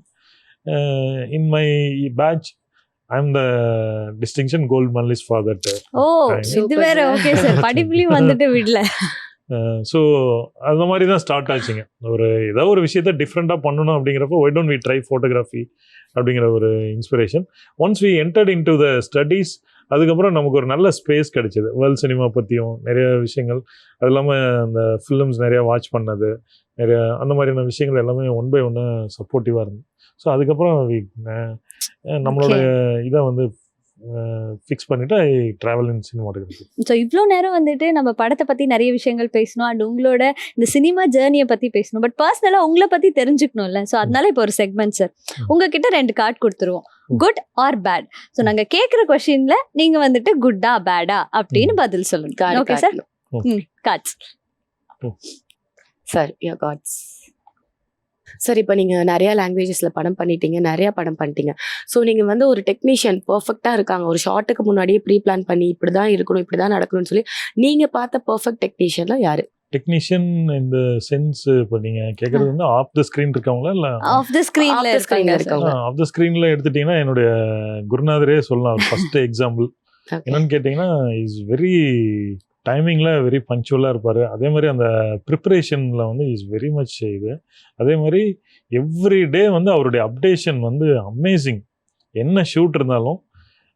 In my batch I am the distinction gold medallist for that. Oh, இது வேற. ஓகே சார், படிப்புலையும் வந்துட்டு விடல. ஸோ அந்த மாதிரி தான் ஸ்டார்ட் ஆச்சுங்க. ஏதாவது ஒரு விஷயத்த டிஃப்ரெண்ட்டாக பண்ணணும் அப்படிங்கிறப்போ why don't we try photography அப்படிங்கிற ஒரு inspiration. Once we entered into the studies, அதுக்கப்புறம் நமக்கு ஒரு நல்ல ஸ்பேஸ் கிடைச்சிது. வேர்ல்ட் சினிமா பற்றியும் நிறைய விஷயங்கள், அது இல்லாமல் அந்த ஃபிலிம்ஸ் நிறையா வாட்ச் பண்ணது, நிறைய அந்த மாதிரியான விஷயங்கள் எல்லாமே ஒன் பை ஒன்று சப்போர்ட்டிவாக இருந்தது. ஸோ அதுக்கப்புறம் நம்மளோட இதை வந்து ஃபிக்ஸ் பண்ணிவிட்டு I travel in cinematography. So இவ்வளோ நேரம் வந்துட்டு நம்ம படத்தை பற்றி நிறைய விஷயங்கள் பேசணும், அண்ட் உங்களோட இந்த சினிமா ஜேர்னியை பற்றி பேசணும். பட் பர்சனலாக உங்களை பற்றி தெரிஞ்சுக்கணும்ல. ஸோ அதனால இப்போ ஒரு செக்மெண்ட் சார், உங்ககிட்ட 2 கார்டு கொடுத்துருவோம், குட் ஆர் பேட். ஸோ நாங்கள் கேட்குற கொஸ்டின்ல நீங்கள் வந்துட்டு குட்டா பேடா அப்படின்னு பதில் சொல்லுங்க. Okay sir? Cards sir. Your cards sir. இப்போ நீங்கள் நிறையா லாங்குவேஜஸில் படம் பண்ணிட்டீங்க, நிறையா படம் பண்ணிட்டீங்க. ஸோ நீங்கள் வந்து ஒரு டெக்னீஷியன் பர்ஃபெக்டாக இருக்காங்க, ஒரு ஷார்ட்டுக்கு முன்னாடியே ப்ரீ பிளான் பண்ணி இப்படி தான் இருக்கணும், இப்படி தான் நடக்கணும்னு சொல்லி நீங்கள் பார்த்த பர்ஃபெக்ட் டெக்னீஷியன்லாம் யார்? டெக்னீஷியன் இந்த சென்ஸ் இப்போ நீங்கள் கேட்குறது வந்து ஆஃப் த ஸ்க்ரீன் இருக்கவங்களா இல்லை ஆஃப் த ஸ்க்ரீனில் இருக்கவங்க? ஆஃப் த ஸ்க்ரீனில் எடுத்துட்டிங்கன்னா என்னுடைய குருநாதரே சொல்லலாம். ஃபர்ஸ்ட் எக்ஸாம்பிள் என்னன்னு கேட்டிங்கன்னா, இஸ் வெரி டைமிங்கில் வெரி பங்க்சுவலாக இருப்பார். அதே மாதிரி அந்த ப்ரிப்பரேஷனில் வந்து இஸ் வெரி மச் இது. அதே மாதிரி எவ்ரி டே வந்து அவருடைய அப்டேஷன் வந்து அமேசிங். என்ன ஷூட் இருந்தாலும்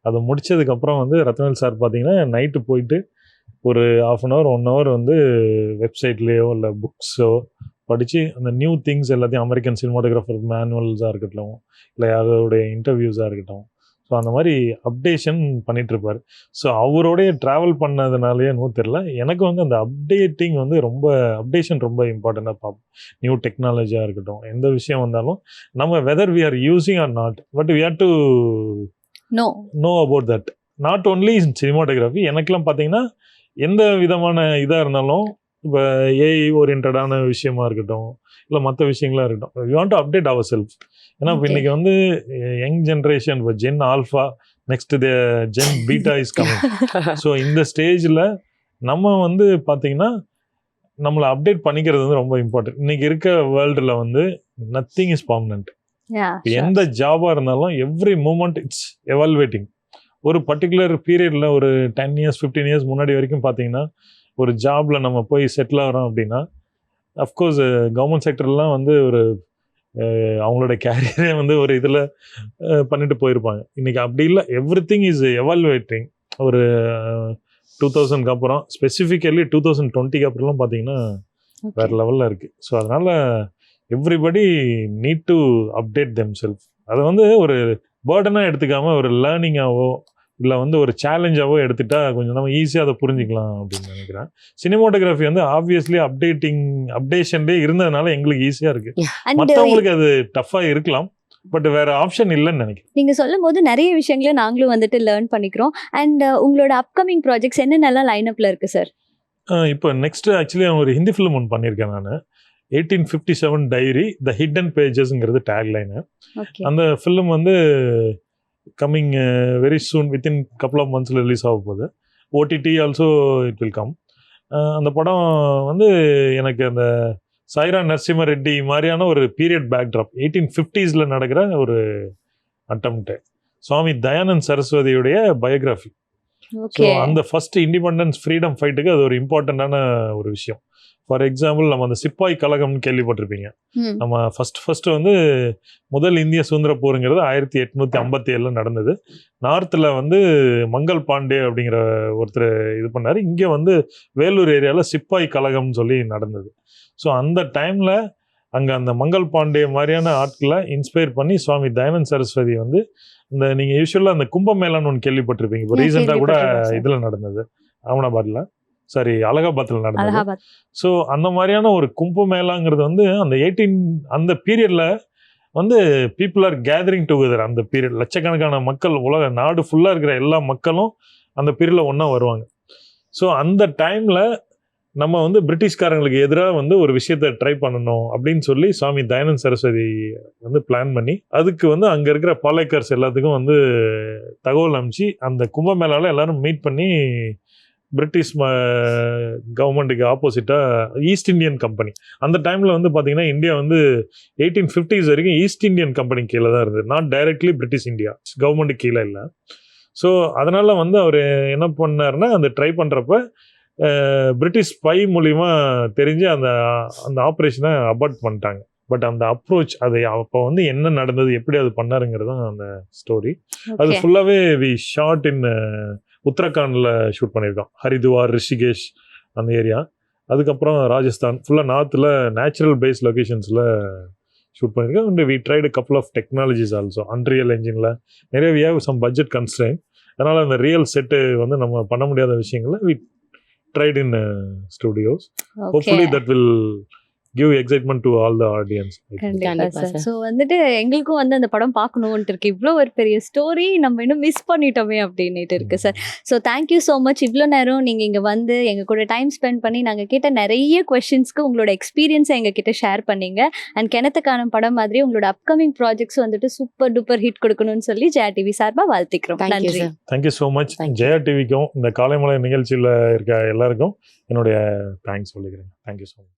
அதை முடித்ததுக்கப்புறம் வந்து ரத்னவேல் சார் பார்த்தீங்கன்னா நைட்டு போயிட்டு ஒரு 1/2 hour 1 hour வந்து வெப்சைட்லேயோ இல்லை புக்ஸோ படித்து அந்த நியூ திங்ஸ் எல்லாத்தையும், அமெரிக்கன் சினிமாட்டோகிராஃபர் மேனுவல்ஸாக இருக்கட்டும், இல்லை யாரோடைய இன்டர்வியூஸாக இருக்கட்டும், ஸோ அந்த மாதிரி அப்டேஷன் பண்ணிகிட்ருப்பார். ஸோ அவரோடைய ட்ராவல் பண்ணதுனாலே என்னவோ தெரில, எனக்கு வந்து அந்த அப்டேட்டிங் வந்து அப்டேஷன் ரொம்ப இம்பார்ட்டண்ட்டாக பார்ப்போம். நியூ டெக்னாலஜியாக இருக்கட்டும், எந்த விஷயம் வந்தாலும் நம்ம whether we are using or not, but we have to know about that. Not only in cinematography, எனக்கெல்லாம் பார்த்தீங்கன்னா எந்த விதமான இதாக இருந்தாலும், இப்போ ஏஐ ஓரியன்டான விஷயமா இருக்கட்டும், இல்லை மற்ற விஷயங்களாக இருக்கட்டும், we want to update our self. ஏன்னா இப்போ இன்றைக்கி வந்து யங் ஜென்ரேஷன், இப்போ Gen Alpha, next the Gen Beta is coming. So இந்த ஸ்டேஜில் நம்ம வந்து பார்த்திங்கன்னா நம்மளை அப்டேட் பண்ணிக்கிறது வந்து ரொம்ப இம்பார்ட்டன்ட். இன்றைக்கி இருக்க வேர்ல்டில் வந்து நத்திங் இஸ் பர்மனெண்ட். எந்த ஜாபாக இருந்தாலும் எவ்ரி மூமெண்ட் இட்ஸ் எவால்வேட்டிங். ஒரு பர்டிகுலர் பீரியடில் ஒரு 10 years 15 years முன்னாடி வரைக்கும் பார்த்தீங்கன்னா ஒரு ஜாபில் நம்ம போய் செட்டில் ஆகிறோம் அப்படின்னா, அஃப்கோர்ஸ் கவர்மெண்ட் செக்டர்லாம் வந்து ஒரு அவங்களோட கேரியரே வந்து ஒரு இதில் பண்ணிட்டு போயிருப்பாங்க. இன்றைக்கி அப்படி இல்லை, எவ்ரி திங் இஸ் எவால்வேட்டிங். ஒரு 2000க்கு அப்புறம், ஸ்பெசிஃபிக்கலி 2020க்கு அப்புறம்லாம் பார்த்தீங்கன்னா வேறு லெவலில் இருக்குது. ஸோ அதனால் everybody need to update them self. அதை வந்து ஒரு பேர்டனாக எடுத்துக்காமல் ஒரு லேர்னிங்காகவோ இல்லை வந்து ஒரு சேலஞ்சாகவோ எடுத்துட்டா கொஞ்சம் நம்ம ஈஸியாக அதை புரிஞ்சிக்கலாம் அப்படின்னு நினைக்கிறேன். சினிமாட்டோகிராஃபி வந்து ஆப்வியஸ்லி அப்டேஷன்லேயே இருந்ததுனால எங்களுக்கு ஈஸியாக இருக்குது. மற்றவங்களுக்கு அது டஃப்பாக இருக்கலாம், பட் வேற ஆப்ஷன் இல்லைன்னு நினைக்கிறேன். நீங்கள் சொல்லும் போது நிறைய விஷயங்களை நாங்களும் வந்துட்டு லேர்ன் பண்ணிக்கிறோம். அண்ட் உங்களோட அப்கமிங் ப்ராஜெக்ட்ஸ் என்னென்னலாம் லைனப்பில் இருக்குது சார்? இப்போ நெக்ஸ்ட்டு ஆக்சுவலி ஒரு ஹிந்தி ஃபிலிம் ஒன்று பண்ணியிருக்கேன் நான், 1857 டைரி த ஹிடன் பேஜஸ்ங்கிறது டேக்லைனு. அந்த ஃபிலிம் வந்து coming very soon, within couple of மந்த்ஸில் ரிலீஸ் ஆக போகுது. OTT also it will come. அந்த படம் வந்து எனக்கு அந்த சாய்ரா நரசிம்ம ரெட்டி மாதிரியான ஒரு பீரியட் பேக்ட்ராப், 1850s நடக்கிற ஒரு அட்டம்ப்ட். சுவாமி தயானந்த் சரஸ்வதியுடைய பயோகிராஃபி. ஸோ அந்த ஃபர்ஸ்ட் இண்டிபெண்டன்ஸ் ஃப்ரீடம் ஃபைட்டுக்கு அது ஒரு இம்பார்ட்டண்ட்டான ஒரு விஷயம். ஃபார் எக்ஸாம்பிள் நம்ம அந்த சிப்பாய் கழகம்னு கேள்விப்பட்டிருப்பீங்க. ம். நம்ம ஃபர்ஸ்ட் வந்து முதல் இந்திய சுதந்திர போருங்கிறது 1857 நடந்தது. நார்த்தில் வந்து மங்கள் பாண்டே அப்படிங்கிற ஒருத்தர் இது பண்ணார். இங்கே வந்து வேலூர் ஏரியாவில் சிப்பாய் கழகம்னு சொல்லி நடந்தது. ஸோ அந்த டைமில் அங்கே அந்த மங்கள் பாண்டே மாதிரியான ஆட்களை இன்ஸ்பயர் பண்ணி சுவாமி தயானந்த் சரஸ்வதி வந்து இந்த நீங்கள் யூஸ்வலாக அந்த கும்பமேளான்னு ஒன்று கேள்விப்பட்டிருப்பீங்க. இப்போ ரீசெண்டாக கூட கேள்விப்பட்டிருக்கேன் sir. இதில் நடந்தது, அகமதாபாத்தில், சாரி அலகாபாத்தில் நடந்தது. அலகாபாத். ஸோ அந்த மாதிரியான ஒரு கும்பமேளாங்கிறது வந்து அந்த அந்த பீரியடில் வந்து பீப்புள் ஆர் கேதரிங் டுகெதர். அந்த பீரியட் லட்சக்கணக்கான மக்கள், உலக நாடு ஃபுல்லாக இருக்கிற எல்லா மக்களும் அந்த பீரியடில் ஒன்றா வருவாங்க. ஸோ அந்த டைமில் நம்ம வந்து பிரிட்டிஷ்காரங்களுக்கு எதிராக வந்து ஒரு விஷயத்தை ட்ரை பண்ணணும் அப்படின்னு சொல்லி சுவாமி தயானந்த் சரஸ்வதி வந்து பிளான் பண்ணி, அதுக்கு வந்து அங்கே இருக்கிற பாலேக்கர்ஸ் எல்லாத்துக்கும் வந்து தகவல் அனுப்பிச்சு அந்த கும்பமேளாவில் எல்லாரும் மீட் பண்ணி பிரிட்டிஷ் கவர்மெண்ட்டுக்கு ஆப்போசிட்டாக ஈஸ்ட் இந்தியன் கம்பெனி, அந்த டைமில் வந்து பார்த்தீங்கன்னா இந்தியா வந்து 1850s வரைக்கும் ஈஸ்ட் இந்தியன் கம்பெனி கீழே தான் இருந்தது, not directly British India government கீழே இல்லை. ஸோ அதனால் வந்து அவர் என்ன பண்ணார்னா, அந்த ட்ரை பண்ணுறப்ப பிரிட்டிஷ் ஸ்பை மூலிமா தெரிஞ்சு அந்த அந்த ஆப்ரேஷனை அபார்ட் பண்ணிட்டாங்க. பட் அந்த அப்ரோச், அது அப்போ வந்து என்ன நடந்தது, எப்படி அது பண்ணாருங்கிறது தான் அந்த ஸ்டோரி. அது ஓகே. ஃபுல்லாகவே வி ஷார்ட் இன் உத்தரகாண்டில் ஷூட் பண்ணியிருக்கோம். ஹரித்வார், ரிஷிகேஷ் அந்த ஏரியா. அதுக்கப்புறம் ராஜஸ்தான் ஃபுல்லாக நார்த்தில் நேச்சுரல் பேஸ் லொக்கேஷன்ஸில் ஷூட் பண்ணியிருக்கோம். And we tried couple of technologies also. Unreal என்ஜினில் நிறைய we have some budget constraint. அதனால் அந்த ரியல் செட்டு வந்து நம்ம பண்ண முடியாத விஷயங்களை we tried in studios. Hopefully that will give excitement to all the audience. கண்டிப்பா கண்டிப்பா சார். sir. ஸோ வந்துட்டு எங்களுக்கும் வந்து அந்த படம் பார்க்கணுன்ட்டு இருக்கு. இவ்வளோ ஒரு பெரிய ஸ்டோரி நம்ம இன்னும் மிஸ் பண்ணிட்டோமே அப்படின்னுட்டு இருக்கு sir. So thank you so much. இவ்வளோ நேரம் நீங்கள் இங்கே வந்து எங்கள் கூட டைம் ஸ்பெண்ட் பண்ணி நாங்கள் கேட்ட நிறைய கொஷின்ஸ்க்கு உங்களோட எக்ஸ்பீரியன்ஸை எங்ககிட்ட ஷேர் பண்ணீங்க. அண்ட் கிணத்துக்கான படம் மாதிரி உங்களோட அப்கமிங் ப்ராஜெக்ட்ஸ் வந்துட்டு சூப்பர் டூப்பர் ஹிட் கொடுக்கணும்னு சொல்லி ஜெயா டிவி சார்பாக வாழ்த்திக்கிறோம். Thank you நன்றி. sir. Thank you so much. Thank you. ஜெயா டிவிக்கும் இந்த காலைமலை நிகழ்ச்சியில் இருக்க எல்லாருக்கும் என்னுடைய தேங்க்ஸ் சொல்லிக்கிறேன். Thank you so much.